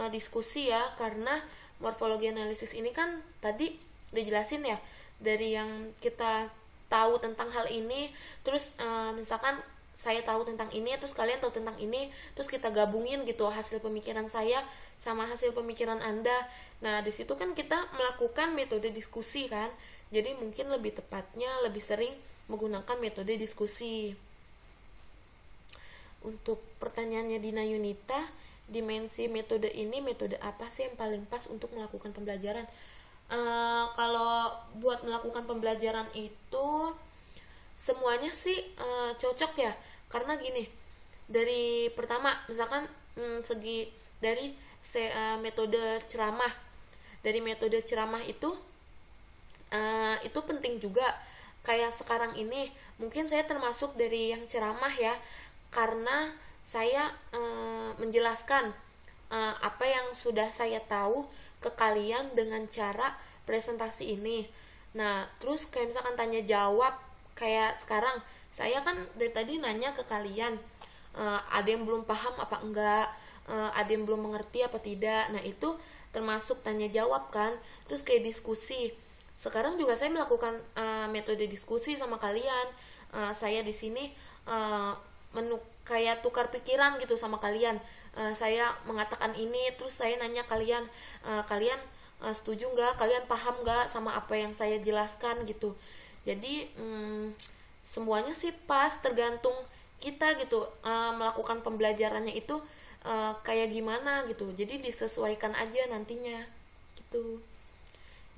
diskusi ya, karena morfologi analisis ini kan tadi dijelasin ya, dari yang kita tahu tentang hal ini, terus misalkan saya tahu tentang ini, terus kalian tahu tentang ini, terus kita gabungin gitu hasil pemikiran saya sama hasil pemikiran Anda. Nah, di situ kan kita melakukan metode diskusi kan. Jadi mungkin lebih tepatnya lebih sering menggunakan metode diskusi. Untuk pertanyaannya Dina Yunita, dimensi metode ini metode apa sih yang paling pas untuk melakukan pembelajaran? Kalau buat melakukan pembelajaran itu semuanya sih cocok ya, karena gini, dari pertama misalkan dari metode ceramah, dari metode ceramah itu penting juga. Kayak sekarang ini mungkin saya termasuk dari yang ceramah ya, karena saya menjelaskan apa yang sudah saya tahu ke kalian dengan cara presentasi ini. Nah, terus kayak misalkan tanya jawab, kayak sekarang saya kan dari tadi nanya ke kalian, ada yang belum paham apa enggak, ada yang belum mengerti apa tidak. Nah, itu termasuk tanya jawab kan. Terus kayak diskusi, sekarang juga saya melakukan metode diskusi sama kalian. Saya di sini kayak tukar pikiran gitu sama kalian. Saya mengatakan ini, terus saya nanya kalian, kalian setuju nggak, kalian paham nggak sama apa yang saya jelaskan gitu. Jadi semuanya sih pas, tergantung kita gitu melakukan pembelajarannya itu kayak gimana gitu. Jadi disesuaikan aja nantinya gitu.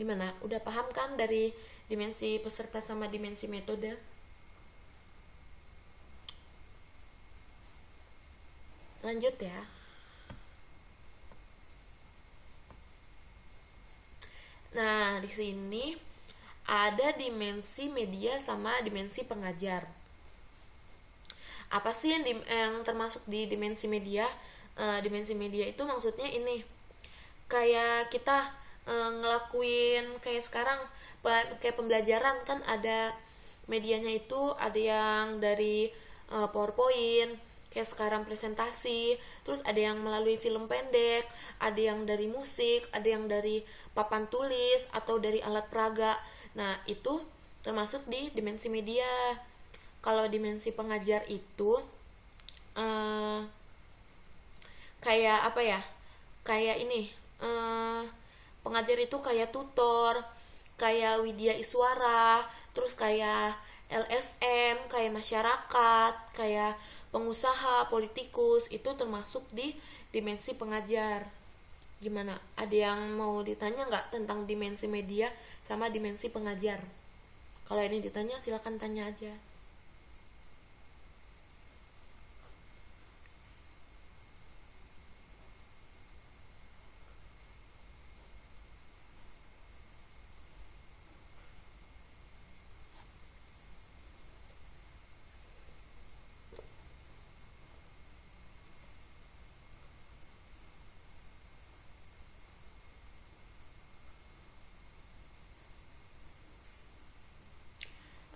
Gimana? Udah paham kan dari dimensi peserta sama dimensi metode? Lanjut ya. Nah, di sini ada dimensi media sama dimensi pengajar. Apa sih yang termasuk di dimensi media? Dimensi media itu maksudnya ini, kayak kita ngelakuin kayak sekarang kayak pembelajaran kan, ada medianya itu ada yang dari PowerPoint, kayak sekarang presentasi, terus ada yang melalui film pendek, ada yang dari musik, ada yang dari papan tulis atau dari alat peraga. Nah, itu termasuk di dimensi media. Kalau dimensi pengajar itu kayak apa ya, kayak ini, pengajar itu kayak tutor, kayak Widya Iswara, terus kayak LSM, kayak masyarakat, kayak pengusaha, politikus, itu termasuk di dimensi pengajar Gimana? Ada yang mau ditanya nggak tentang dimensi media sama dimensi pengajar? Kalau ini ditanya silakan tanya aja.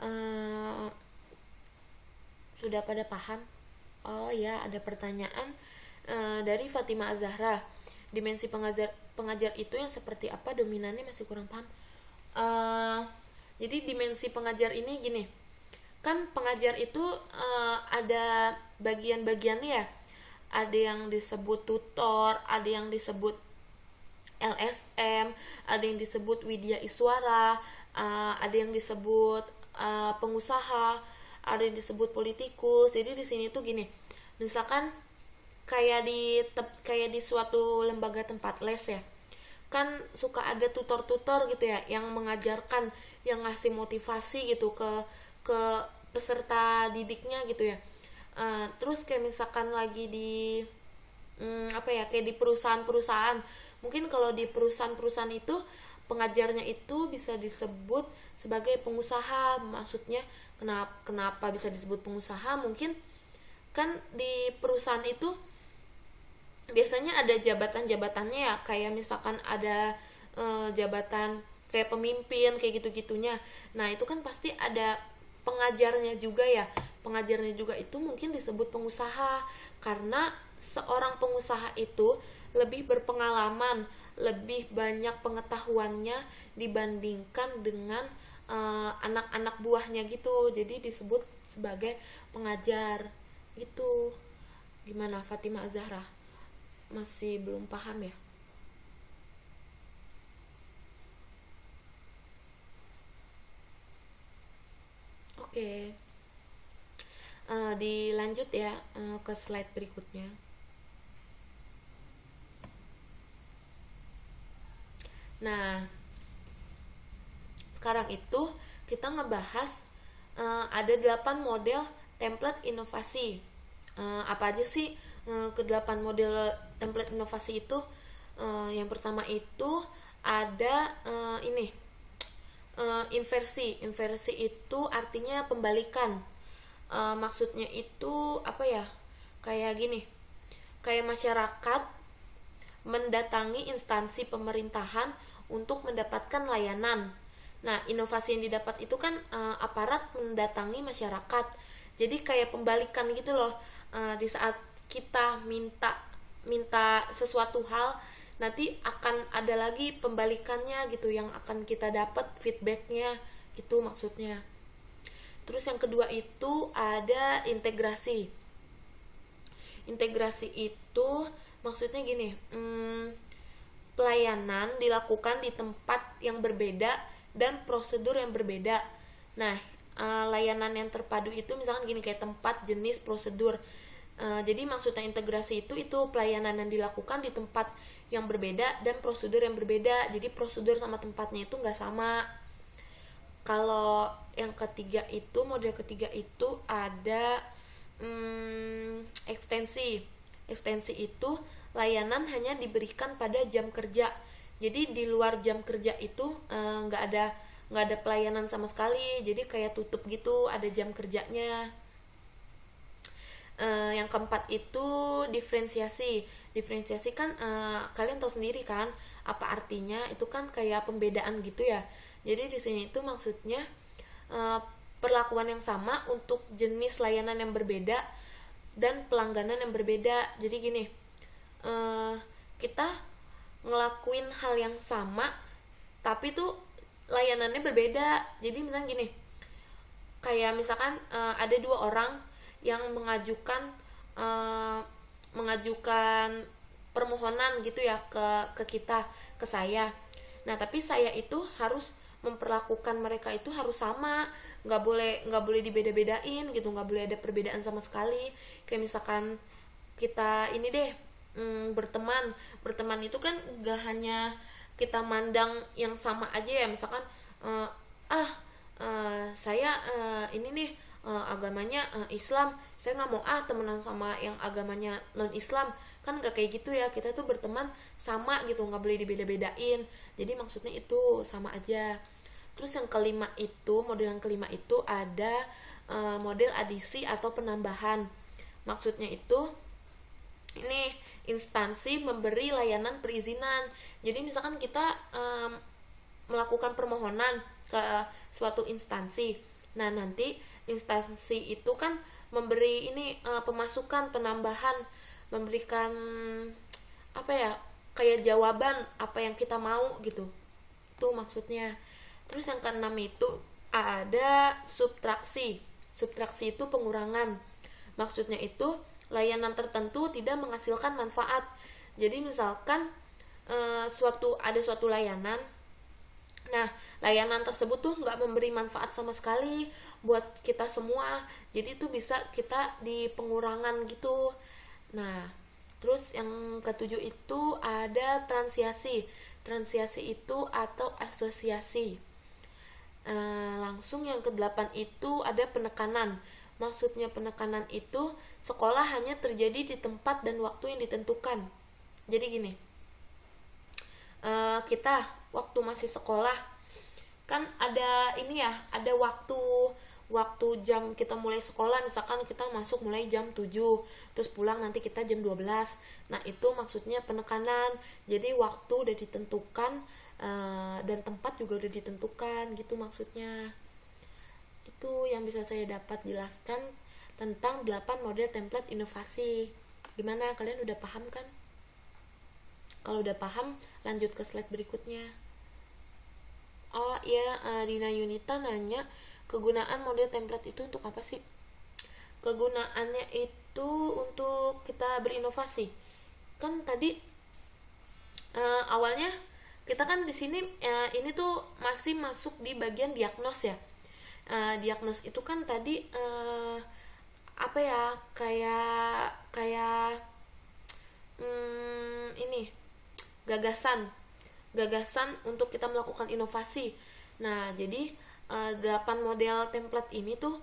Eh, sudah pada paham? Oh ya, ada pertanyaan dari Fatima Azahra. Dimensi pengajar itu yang seperti apa? Dominannya masih kurang paham. Eh, jadi dimensi pengajar ini gini, kan pengajar itu ada bagian-bagiannya ya. Ada yang disebut tutor, ada yang disebut LSM, ada yang disebut Widya Iswara, ada yang disebut pengusaha, ada yang disebut politikus. Jadi di sini tuh gini, misalkan kayak di suatu lembaga tempat les ya, kan suka ada tutor-tutor gitu ya yang mengajarkan, yang ngasih motivasi gitu ke peserta didiknya gitu ya. Terus kayak misalkan lagi di apa ya, kayak di perusahaan-perusahaan, mungkin kalau di perusahaan-perusahaan itu pengajarnya itu bisa disebut sebagai pengusaha. Maksudnya kenapa bisa disebut pengusaha? Mungkin kan di perusahaan itu biasanya ada jabatan-jabatannya ya, kayak misalkan ada jabatan kayak pemimpin kayak gitu-gitunya. Nah itu kan pasti ada pengajarnya juga ya. Pengajarnya juga itu mungkin disebut pengusaha, karena seorang pengusaha itu lebih berpengalaman, lebih banyak pengetahuannya dibandingkan dengan anak-anak buahnya gitu. Jadi disebut sebagai pengajar gitu. Gimana Fatima Azahra? Masih belum paham ya? Oke. Dilanjut ya ke slide berikutnya. Nah, sekarang itu kita ngebahas ada 8 model template inovasi. Apa aja sih ke-8 model template inovasi itu? Yang pertama itu ada ini inversi. Inversi itu artinya pembalikan. Maksudnya itu apa ya? Kayak gini. Kayak masyarakat mendatangi instansi pemerintahan untuk mendapatkan layanan. Nah, inovasi yang didapat itu kan aparat mendatangi masyarakat. Jadi kayak pembalikan gitu loh. Di saat kita minta sesuatu hal, nanti akan ada lagi pembalikannya gitu yang akan kita dapat feedbacknya gitu maksudnya. Terus yang kedua itu ada integrasi. Integrasi itu maksudnya gini, pelayanan dilakukan di tempat yang berbeda dan prosedur yang berbeda. Nah, layanan yang terpadu itu misalkan gini, kayak tempat, jenis, prosedur. Jadi maksudnya integrasi itu pelayanan yang dilakukan di tempat yang berbeda dan prosedur yang berbeda. Jadi prosedur sama tempatnya itu nggak sama. Kalau yang ketiga itu, model ketiga itu ada ekstensi. Ekstensi itu layanan hanya diberikan pada jam kerja. Jadi di luar jam kerja itu nggak ada pelayanan sama sekali. Jadi kayak tutup gitu, ada jam kerjanya. Yang keempat itu diferensiasi. Diferensiasi kan kalian tahu sendiri kan apa artinya? Itu kan kayak pembedaan gitu ya. Jadi di sini itu maksudnya perlakuan yang sama untuk jenis layanan yang berbeda dan pelangganan yang berbeda. Jadi gini, kita ngelakuin hal yang sama tapi tuh layanannya berbeda. Jadi misalnya gini, kayak misalkan ada 2 orang yang mengajukan permohonan gitu ya ke kita, ke saya. Nah tapi saya itu harus memperlakukan mereka itu harus sama, nggak boleh dibeda-bedain gitu, nggak boleh ada perbedaan sama sekali. Kayak misalkan kita ini deh, berteman itu kan gak hanya kita mandang yang sama aja ya, misalkan eh, saya ini nih agamanya Islam, saya nggak mau temenan sama yang agamanya non Islam, kan nggak kayak gitu ya. Kita tuh berteman sama gitu, nggak boleh dibeda-bedain. Jadi maksudnya itu sama aja. Terus yang kelima itu, model yang kelima itu ada model adisi atau penambahan. Maksudnya itu ini instansi memberi layanan perizinan. Jadi misalkan kita melakukan permohonan ke suatu instansi. Nah, nanti instansi itu kan memberi ini pemasukan, penambahan, memberikan apa ya? Kayak jawaban apa yang kita mau gitu. Itu maksudnya. Terus yang keenam itu ada subtraksi. Subtraksi itu pengurangan. Maksudnya itu layanan tertentu tidak menghasilkan manfaat. Jadi misalkan ada suatu layanan, nah layanan tersebut tuh nggak memberi manfaat sama sekali buat kita semua, jadi itu bisa kita di pengurangan gitu. Nah, terus yang ketujuh itu ada transiasi. Transiasi itu atau asosiasi. Langsung yang kedelapan itu ada penekanan. Maksudnya penekanan itu sekolah hanya terjadi di tempat dan waktu yang ditentukan. Jadi gini, kita waktu masih sekolah kan ada ini ya, ada waktu jam kita mulai sekolah, misalkan kita masuk mulai jam 7 terus pulang nanti kita jam 12. Nah, itu maksudnya penekanan. Jadi waktu udah ditentukan dan tempat juga udah ditentukan gitu maksudnya. Itu yang bisa saya dapat jelaskan tentang 8 model template inovasi. Gimana, kalian udah paham kan? Kalau udah paham, lanjut ke slide berikutnya. Oh iya, Dina Yunita nanya, kegunaan model template itu untuk apa sih? Kegunaannya itu untuk kita berinovasi. Kan tadi awalnya kita kan di sini ini tuh masih masuk di bagian diagnos ya. Diagnos itu kan tadi apa ya, kayak ini gagasan untuk kita melakukan inovasi. Nah, jadi 8 model template ini tuh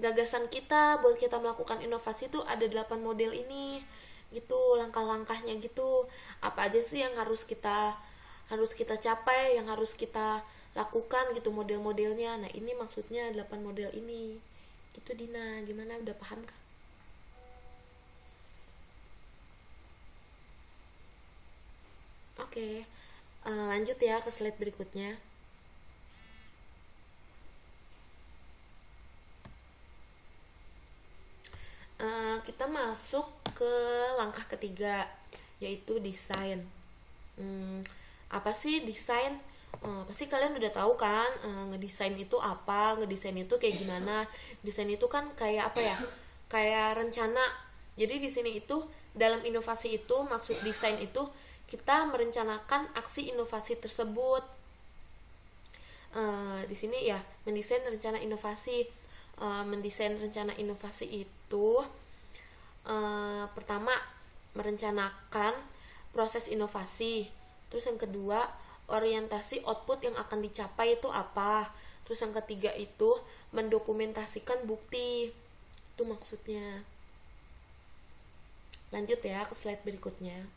gagasan kita buat kita melakukan inovasi tuh ada 8 model ini gitu, langkah-langkahnya gitu. Apa aja sih yang harus kita capai, yang harus kita lakukan gitu, model-modelnya. Nah, ini maksudnya 8 model ini. Gitu Dina, gimana, udah paham kan? Oke. Lanjut ya ke slide berikutnya. Kita masuk ke langkah ketiga, yaitu desain. Apa sih desain? Pasti kalian udah tahu kan, ngedesain itu apa, ngedesain itu kayak gimana. Desain itu kan kayak apa ya, kayak rencana. Jadi di sini itu dalam inovasi itu, maksud desain itu kita merencanakan aksi inovasi tersebut. Di sini ya, mendesain rencana inovasi. Mendesain rencana inovasi itu pertama merencanakan proses inovasi. Terus yang kedua, orientasi output yang akan dicapai itu apa. Terus yang ketiga itu mendokumentasikan bukti. Itu maksudnya. Lanjut ya ke slide berikutnya.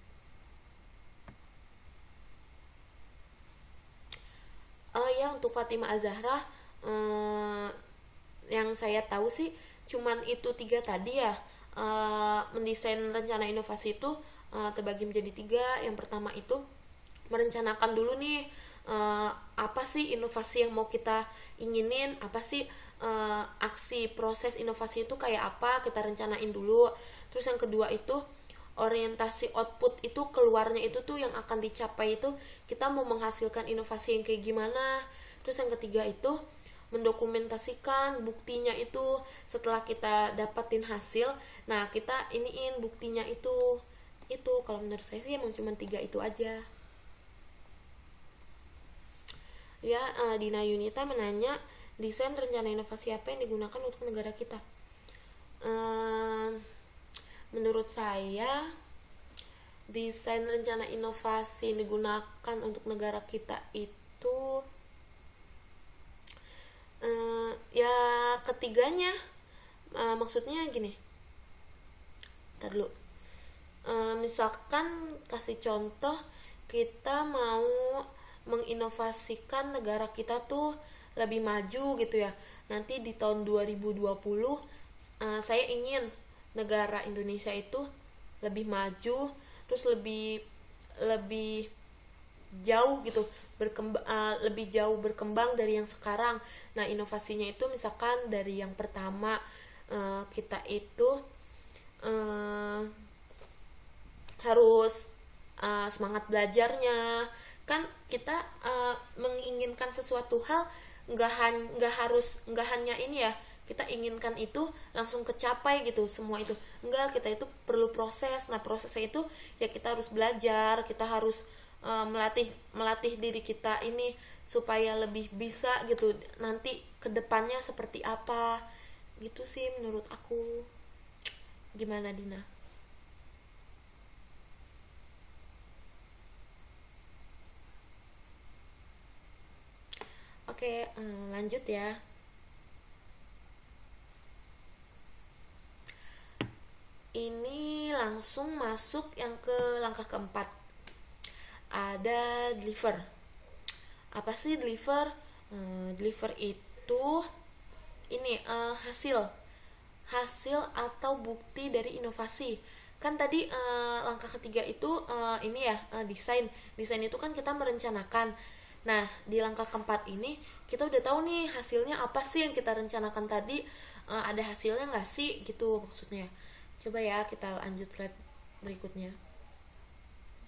Ya, untuk Fatimah Az-Zahra yang saya tahu sih cuman itu 3 tadi ya. Mendesain rencana inovasi itu terbagi menjadi 3. Yang pertama itu merencanakan dulu nih apa sih inovasi yang mau kita inginin, apa sih aksi proses inovasi itu kayak apa, kita rencanain dulu. Terus yang kedua itu orientasi output, itu keluarnya itu tuh yang akan dicapai itu kita mau menghasilkan inovasi yang kayak gimana. Terus yang ketiga itu mendokumentasikan buktinya, itu setelah kita dapatin hasil, nah kita iniin buktinya itu. Kalau menurut saya sih emang cuma 3 itu aja ya. Dina Yunita menanya, desain rencana inovasi apa yang digunakan untuk negara kita? Menurut saya desain rencana inovasi yang digunakan untuk negara kita itu ya ketiganya. Maksudnya gini, ntar dulu. Misalkan kasih contoh, kita mau menginovasikan negara kita tuh lebih maju gitu ya. Nanti di tahun 2020 saya ingin negara Indonesia itu lebih maju, terus lebih lebih jauh gitu, lebih jauh berkembang dari yang sekarang. Nah, inovasinya itu misalkan dari yang pertama, kita itu harus semangat belajarnya. Kan kita menginginkan sesuatu hal, nggak hanya ini ya, kita inginkan itu langsung kecapai gitu semua itu. Enggak, kita itu perlu proses. Nah, prosesnya itu ya kita harus belajar, kita harus melatih diri kita ini supaya lebih bisa gitu nanti kedepannya seperti apa gitu sih menurut aku. Gimana, Dina? Oke, lanjut ya. Ini langsung masuk yang ke langkah keempat. Ada deliver. Apa sih deliver? Deliver itu ini hasil atau bukti dari inovasi. Kan tadi langkah ketiga itu ini ya, desain itu kan kita merencanakan. Nah, di langkah keempat ini kita udah tahu nih hasilnya apa sih yang kita rencanakan tadi. Ada hasilnya nggak sih gitu maksudnya. Coba ya kita lanjut slide berikutnya.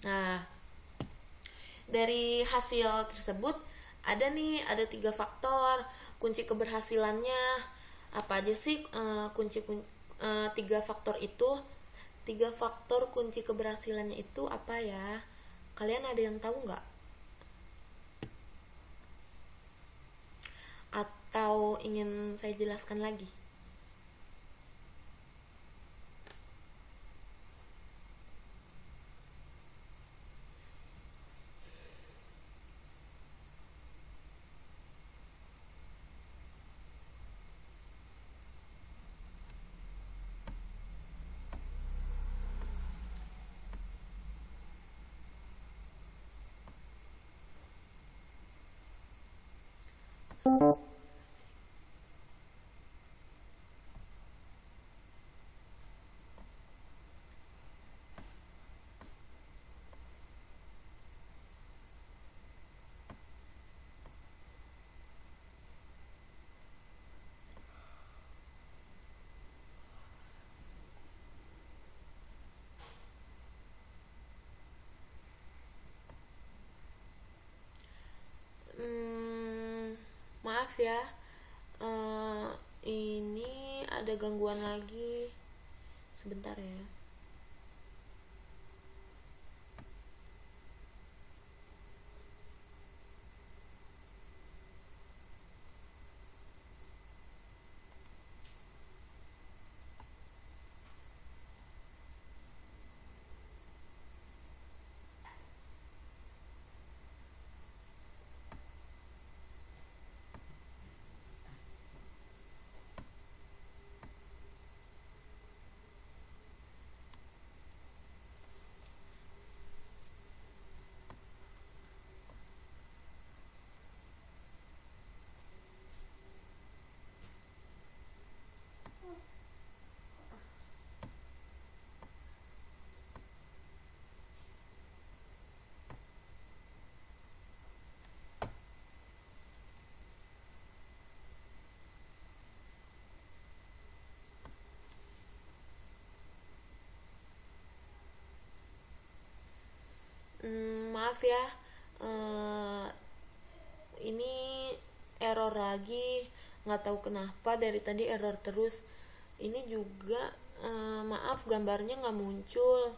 Nah, dari hasil tersebut ada 3 faktor kunci keberhasilannya. Apa aja sih tiga faktor itu? 3 faktor kunci keberhasilannya itu apa ya? Kalian ada yang tahu nggak? Atau ingin saya jelaskan lagi? Maaf ya, ini ada gangguan lagi. Sebentar ya. Maaf ya, ini error lagi. Nggak tahu kenapa dari tadi error terus. Ini juga maaf, gambarnya nggak muncul.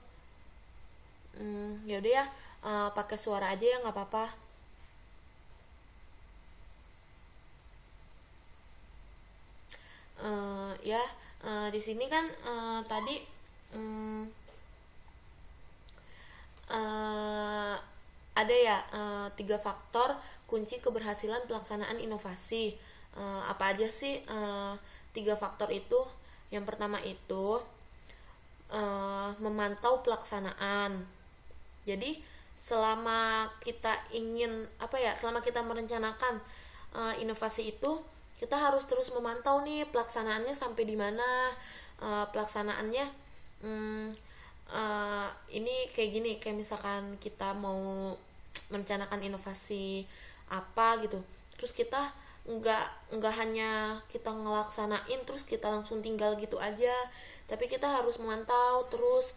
Yaudah ya, pakai suara aja ya, nggak apa-apa. Ya, di sini kan tadi eh, ada ya 3 faktor kunci keberhasilan pelaksanaan inovasi. Apa aja sih 3 faktor itu? Yang pertama itu memantau pelaksanaan. Jadi selama kita selama kita merencanakan inovasi itu, kita harus terus memantau nih pelaksanaannya sampai di mana. Pelaksanaannya ini kayak gini, kayak misalkan kita mau merencanakan inovasi apa gitu, terus kita nggak hanya kita ngelaksanain terus kita langsung tinggal gitu aja, tapi kita harus memantau terus.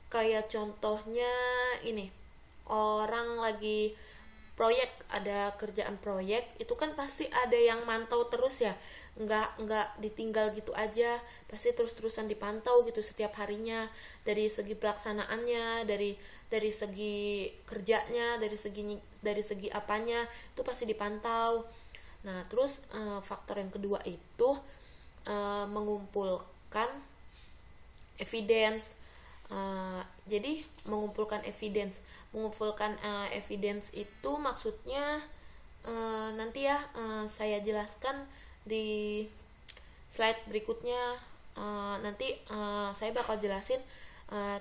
Kayak contohnya ini, orang lagi ada kerjaan proyek, itu kan pasti ada yang mantau terus ya, nggak ditinggal gitu aja, pasti terus-terusan dipantau gitu setiap harinya, dari segi pelaksanaannya, dari segi kerjanya, dari segi apanya itu pasti dipantau. Nah terus faktor yang kedua itu mengumpulkan evidence. Jadi mengumpulkan evidence itu maksudnya nanti ya saya jelaskan di slide berikutnya. Nanti saya bakal jelasin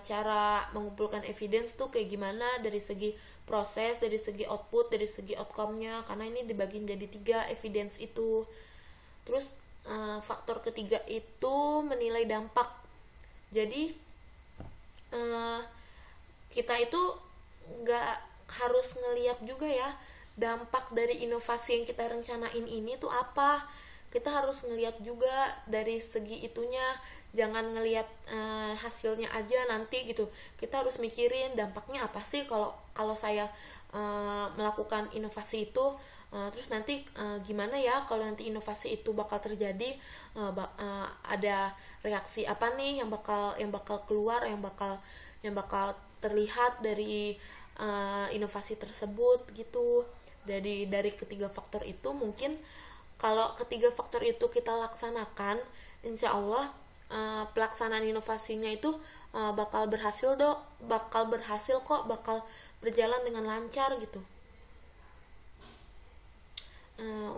cara mengumpulkan evidence tuh kayak gimana, dari segi proses, dari segi output, dari segi outcome-nya, karena ini dibagi jadi 3 evidence itu. Terus faktor ketiga itu menilai dampak. Jadi kita itu nggak harus ngelihat juga ya dampak dari inovasi yang kita rencanain ini tuh apa. Kita harus ngelihat juga dari segi itunya, jangan ngelihat hasilnya aja nanti gitu. Kita harus mikirin dampaknya apa sih kalau saya melakukan inovasi itu. Terus nanti gimana ya kalau nanti inovasi itu bakal terjadi, ada reaksi apa nih yang bakal keluar, yang bakal terlihat dari inovasi tersebut gitu. Dari ketiga faktor itu, mungkin kalau ketiga faktor itu kita laksanakan, insya Allah pelaksanaan inovasinya itu bakal berhasil kok, bakal berjalan dengan lancar gitu.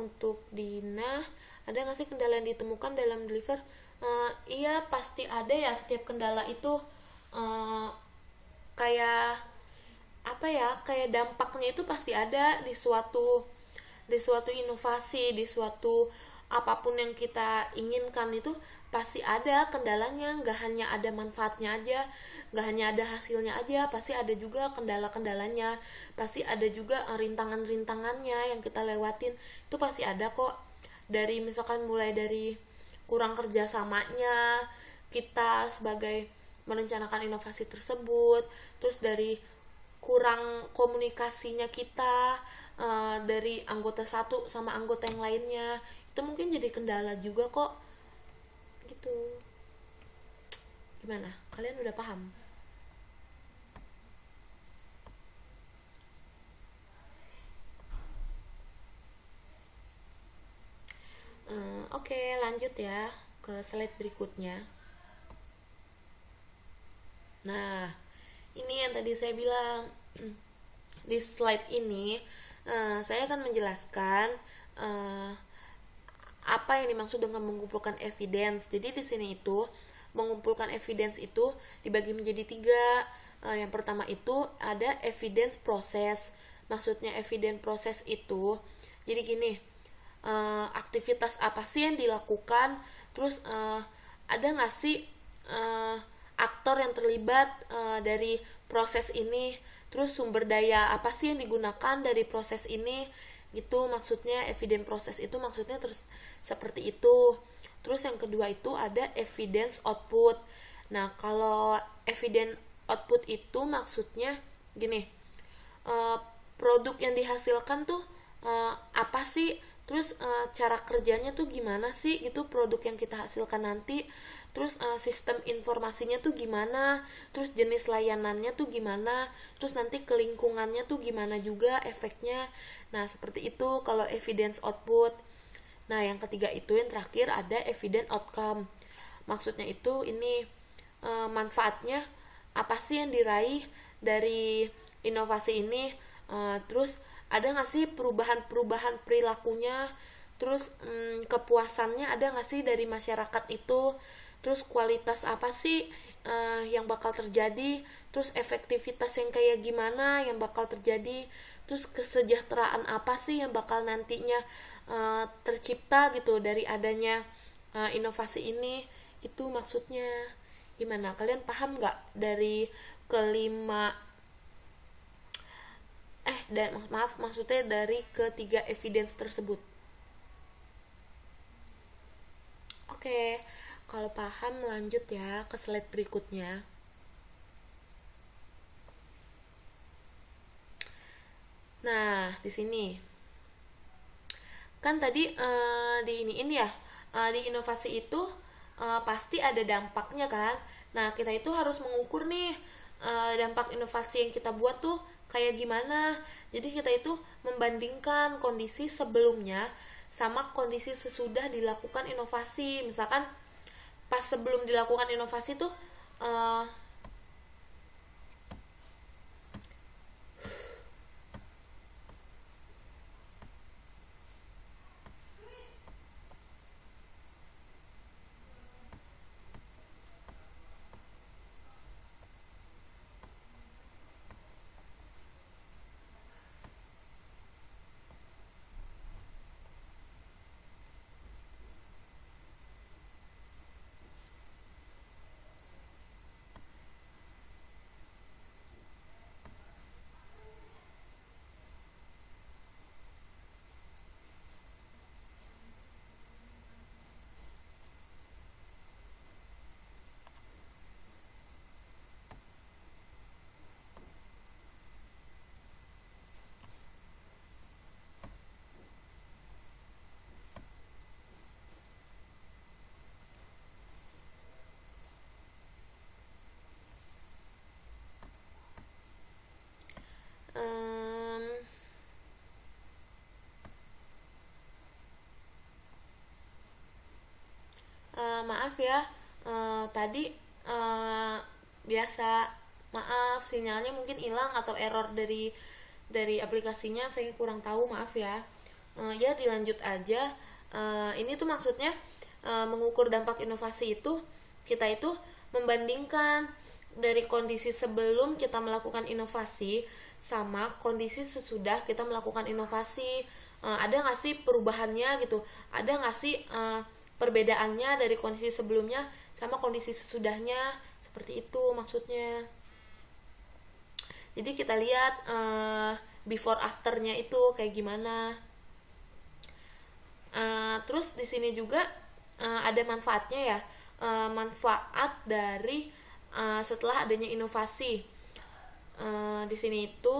Untuk Dina, ada nggak sih kendala yang ditemukan dalam deliver? Iya pasti ada ya, setiap kendala itu kayak apa ya, kayak dampaknya itu pasti ada di suatu inovasi, di suatu apapun yang kita inginkan itu pasti ada kendalanya. Nggak hanya ada manfaatnya aja, nggak hanya ada hasilnya aja, pasti ada juga kendala-kendalanya, pasti ada juga rintangan-rintangannya yang kita lewatin, itu pasti ada kok. Dari misalkan mulai dari kurang kerjasamanya kita sebagai merencanakan inovasi tersebut, terus dari kurang komunikasinya kita dari anggota satu sama anggota yang lainnya, itu mungkin jadi kendala juga kok gitu. Gimana, kalian udah paham? Oke, lanjut ya ke slide berikutnya. Nah, ini yang tadi saya bilang. Di slide ini saya akan menjelaskan apa yang dimaksud dengan mengumpulkan evidence. Jadi di sini itu mengumpulkan evidence itu dibagi menjadi 3. Yang pertama itu ada evidence process. Maksudnya evidence process itu jadi gini, aktivitas apa sih yang dilakukan, terus ada nggak sih aktor yang terlibat dari proses ini, terus sumber daya apa sih yang digunakan dari proses ini gitu. Maksudnya evidence process itu maksudnya terus seperti itu. Terus yang kedua itu ada evidence output. Nah kalau evidence output itu maksudnya gini, produk yang dihasilkan tuh apa sih, terus cara kerjanya tuh gimana sih gitu produk yang kita hasilkan nanti, terus sistem informasinya tuh gimana, terus jenis layanannya tuh gimana, terus nanti ke lingkungannya tuh gimana juga efeknya. Nah seperti itu kalau evidence output. Nah yang ketiga itu, yang terakhir ada evidence outcome. Maksudnya itu ini manfaatnya apa sih yang diraih dari inovasi ini, terus ada nggak sih perubahan perilakunya, terus kepuasannya ada nggak sih dari masyarakat itu, terus kualitas apa sih yang bakal terjadi, terus efektivitas yang kayak gimana yang bakal terjadi, terus kesejahteraan apa sih yang bakal nantinya tercipta gitu dari adanya inovasi ini. Itu maksudnya. Gimana, kalian paham nggak dari kelima dan maaf maksudnya dari ketiga evidence tersebut? Oke, kalau paham lanjut ya ke slide berikutnya. Nah, di sini kan tadi di inovasi itu pasti ada dampaknya kan. Nah, kita itu harus mengukur nih dampak inovasi yang kita buat tuh kayak gimana. Jadi kita itu membandingkan kondisi sebelumnya sama kondisi sesudah dilakukan inovasi. Misalkan pas sebelum dilakukan inovasi tuh uh, um, maaf ya, tadi biasa maaf sinyalnya mungkin hilang atau error dari aplikasinya, saya kurang tahu, maaf ya. Ya dilanjut aja. Ini tuh maksudnya mengukur dampak inovasi itu kita itu membandingkan dari kondisi sebelum kita melakukan inovasi sama kondisi sesudah kita melakukan inovasi. Ada nggak sih perubahannya gitu, ada nggak sih perbedaannya dari kondisi sebelumnya sama kondisi sesudahnya, seperti itu maksudnya. Jadi kita lihat before afternya itu kayak gimana. Terus di sini juga ada manfaatnya ya, manfaat dari setelah adanya inovasi. Di sini itu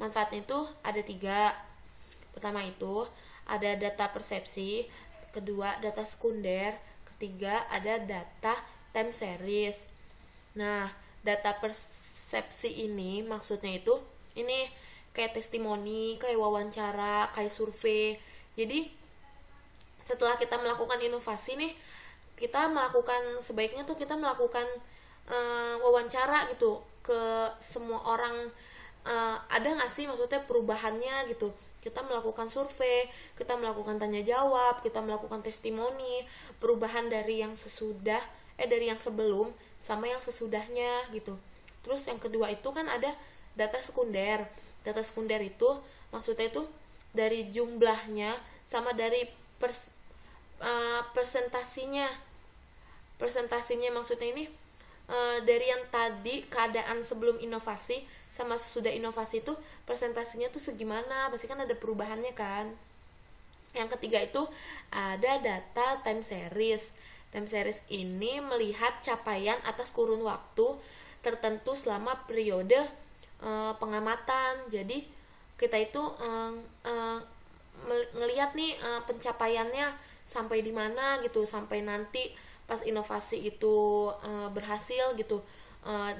manfaatnya itu ada 3. Pertama itu ada data persepsi, kedua data sekunder, ketiga ada data time series. Nah, data persepsi ini maksudnya itu ini kayak testimoni, kayak wawancara, kayak survei. Jadi setelah kita melakukan inovasi nih, kita melakukan sebaiknya tuh kita melakukan wawancara gitu ke semua orang. Ada nggak sih maksudnya perubahannya gitu. Kita melakukan survei, kita melakukan tanya jawab, kita melakukan testimoni, perubahan dari yang sesudah dari yang sebelum sama yang sesudahnya gitu. Terus yang kedua itu kan ada data sekunder. Data sekunder itu maksudnya itu dari jumlahnya sama dari persentasinya. Persentasinya maksudnya ini dari yang tadi keadaan sebelum inovasi sama sesudah inovasi itu presentasinya tuh segimana, pasti kan ada perubahannya kan. Yang ketiga itu ada data time series. Time series ini melihat capaian atas kurun waktu tertentu selama periode pengamatan. Jadi kita itu ngelihat nih pencapaiannya sampai di mana gitu, sampai nanti pas inovasi itu berhasil gitu,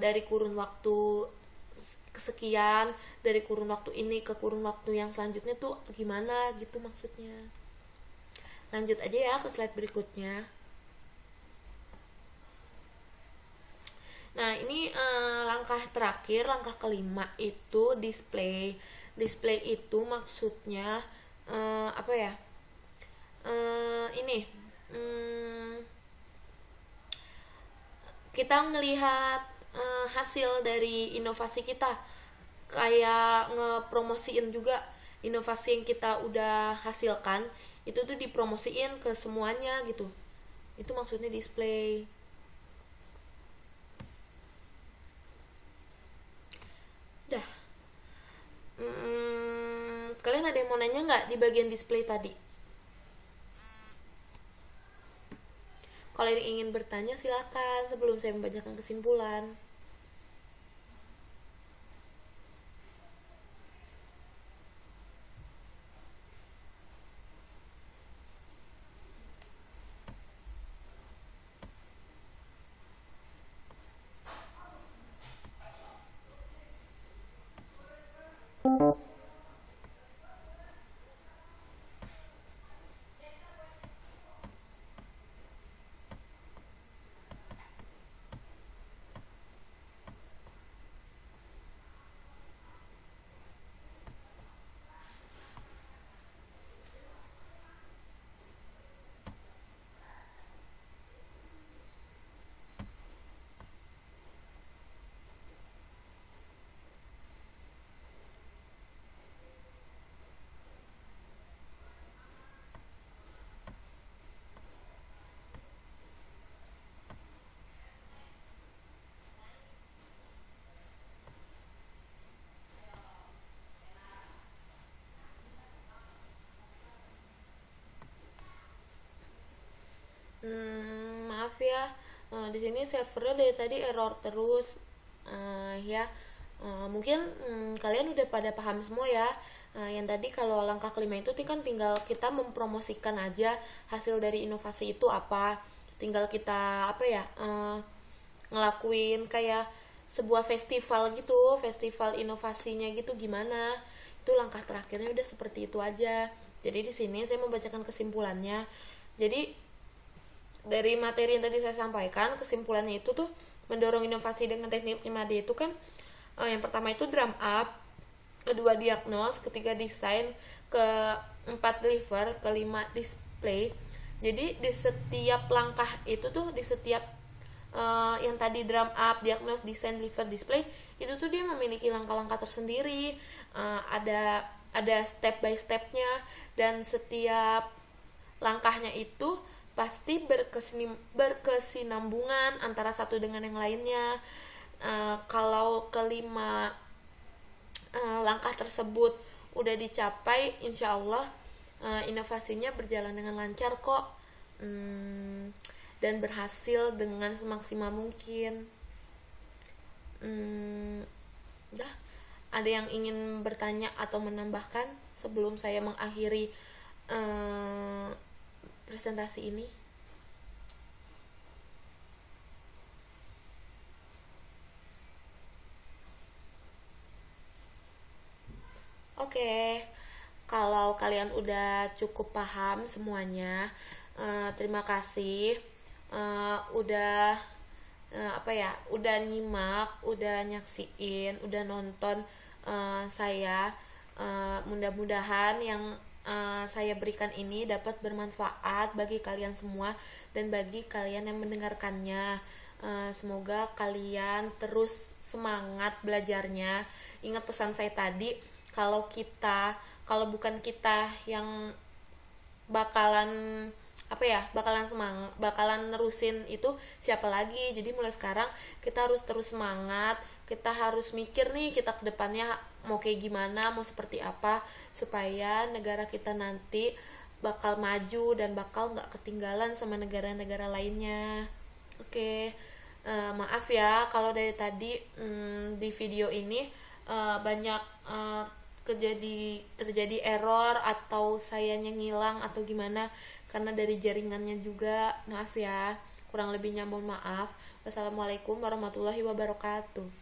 dari kurun waktu kesekian, dari kurun waktu ini ke kurun waktu yang selanjutnya tuh gimana gitu maksudnya. Lanjut aja ya ke slide berikutnya. Nah ini langkah terakhir, langkah kelima itu display. Display itu maksudnya apa ya, ini kita ngelihat hasil dari inovasi kita, kayak ngepromosiin juga inovasi yang kita udah hasilkan, itu tuh dipromosiin ke semuanya gitu. Itu maksudnya display. Dah. Kalian ada yang mau nanya nggak di bagian display tadi? Kalau yang ingin bertanya silakan sebelum saya membacakan kesimpulan. Maaf ya, di sini servernya dari tadi error terus. Ya, mungkin kalian udah pada paham semua ya. Yang tadi kalau langkah kelima itu kan tinggal kita mempromosikan aja hasil dari inovasi itu apa. Tinggal kita apa ya, ngelakuin kayak sebuah festival gitu, festival inovasinya gitu gimana. Itu langkah terakhirnya udah seperti itu aja. Jadi di sini saya membacakan kesimpulannya. Jadi dari materi yang tadi saya sampaikan, kesimpulannya itu tuh mendorong inovasi dengan teknik 5D itu kan yang pertama itu drum up, kedua diagnose, ketiga desain, keempat deliver, kelima display. Jadi di setiap langkah itu tuh, di setiap yang tadi drum up, diagnose, desain, deliver, display, itu tuh dia memiliki langkah-langkah tersendiri, ada step by stepnya, dan setiap langkahnya itu pasti berkesinambungan antara satu dengan yang lainnya. Kalau kelima langkah tersebut udah dicapai, insya Allah inovasinya berjalan dengan lancar kok, dan berhasil dengan semaksimal mungkin. Dah, ada yang ingin bertanya atau menambahkan sebelum saya mengakhiri presentasi ini? Oke, kalau kalian udah cukup paham semuanya, terima kasih udah udah nyimak, udah nyaksiin, udah nonton saya. Mudah-mudahan yang saya berikan ini dapat bermanfaat bagi kalian semua dan bagi kalian yang mendengarkannya. Semoga kalian terus semangat belajarnya. Ingat pesan saya tadi, kalau bukan kita yang bakalan bakalan nerusin itu, siapa lagi? Jadi mulai sekarang kita harus terus semangat, kita harus mikir nih kita ke depannya mau kayak gimana, mau seperti apa, supaya negara kita nanti bakal maju dan bakal nggak ketinggalan sama negara-negara lainnya. Oke. Maaf ya kalau dari tadi di video ini banyak terjadi error atau sayanya ngilang atau gimana, karena dari jaringannya juga. Maaf ya, kurang lebihnya mohon maaf. Wassalamualaikum warahmatullahi wabarakatuh.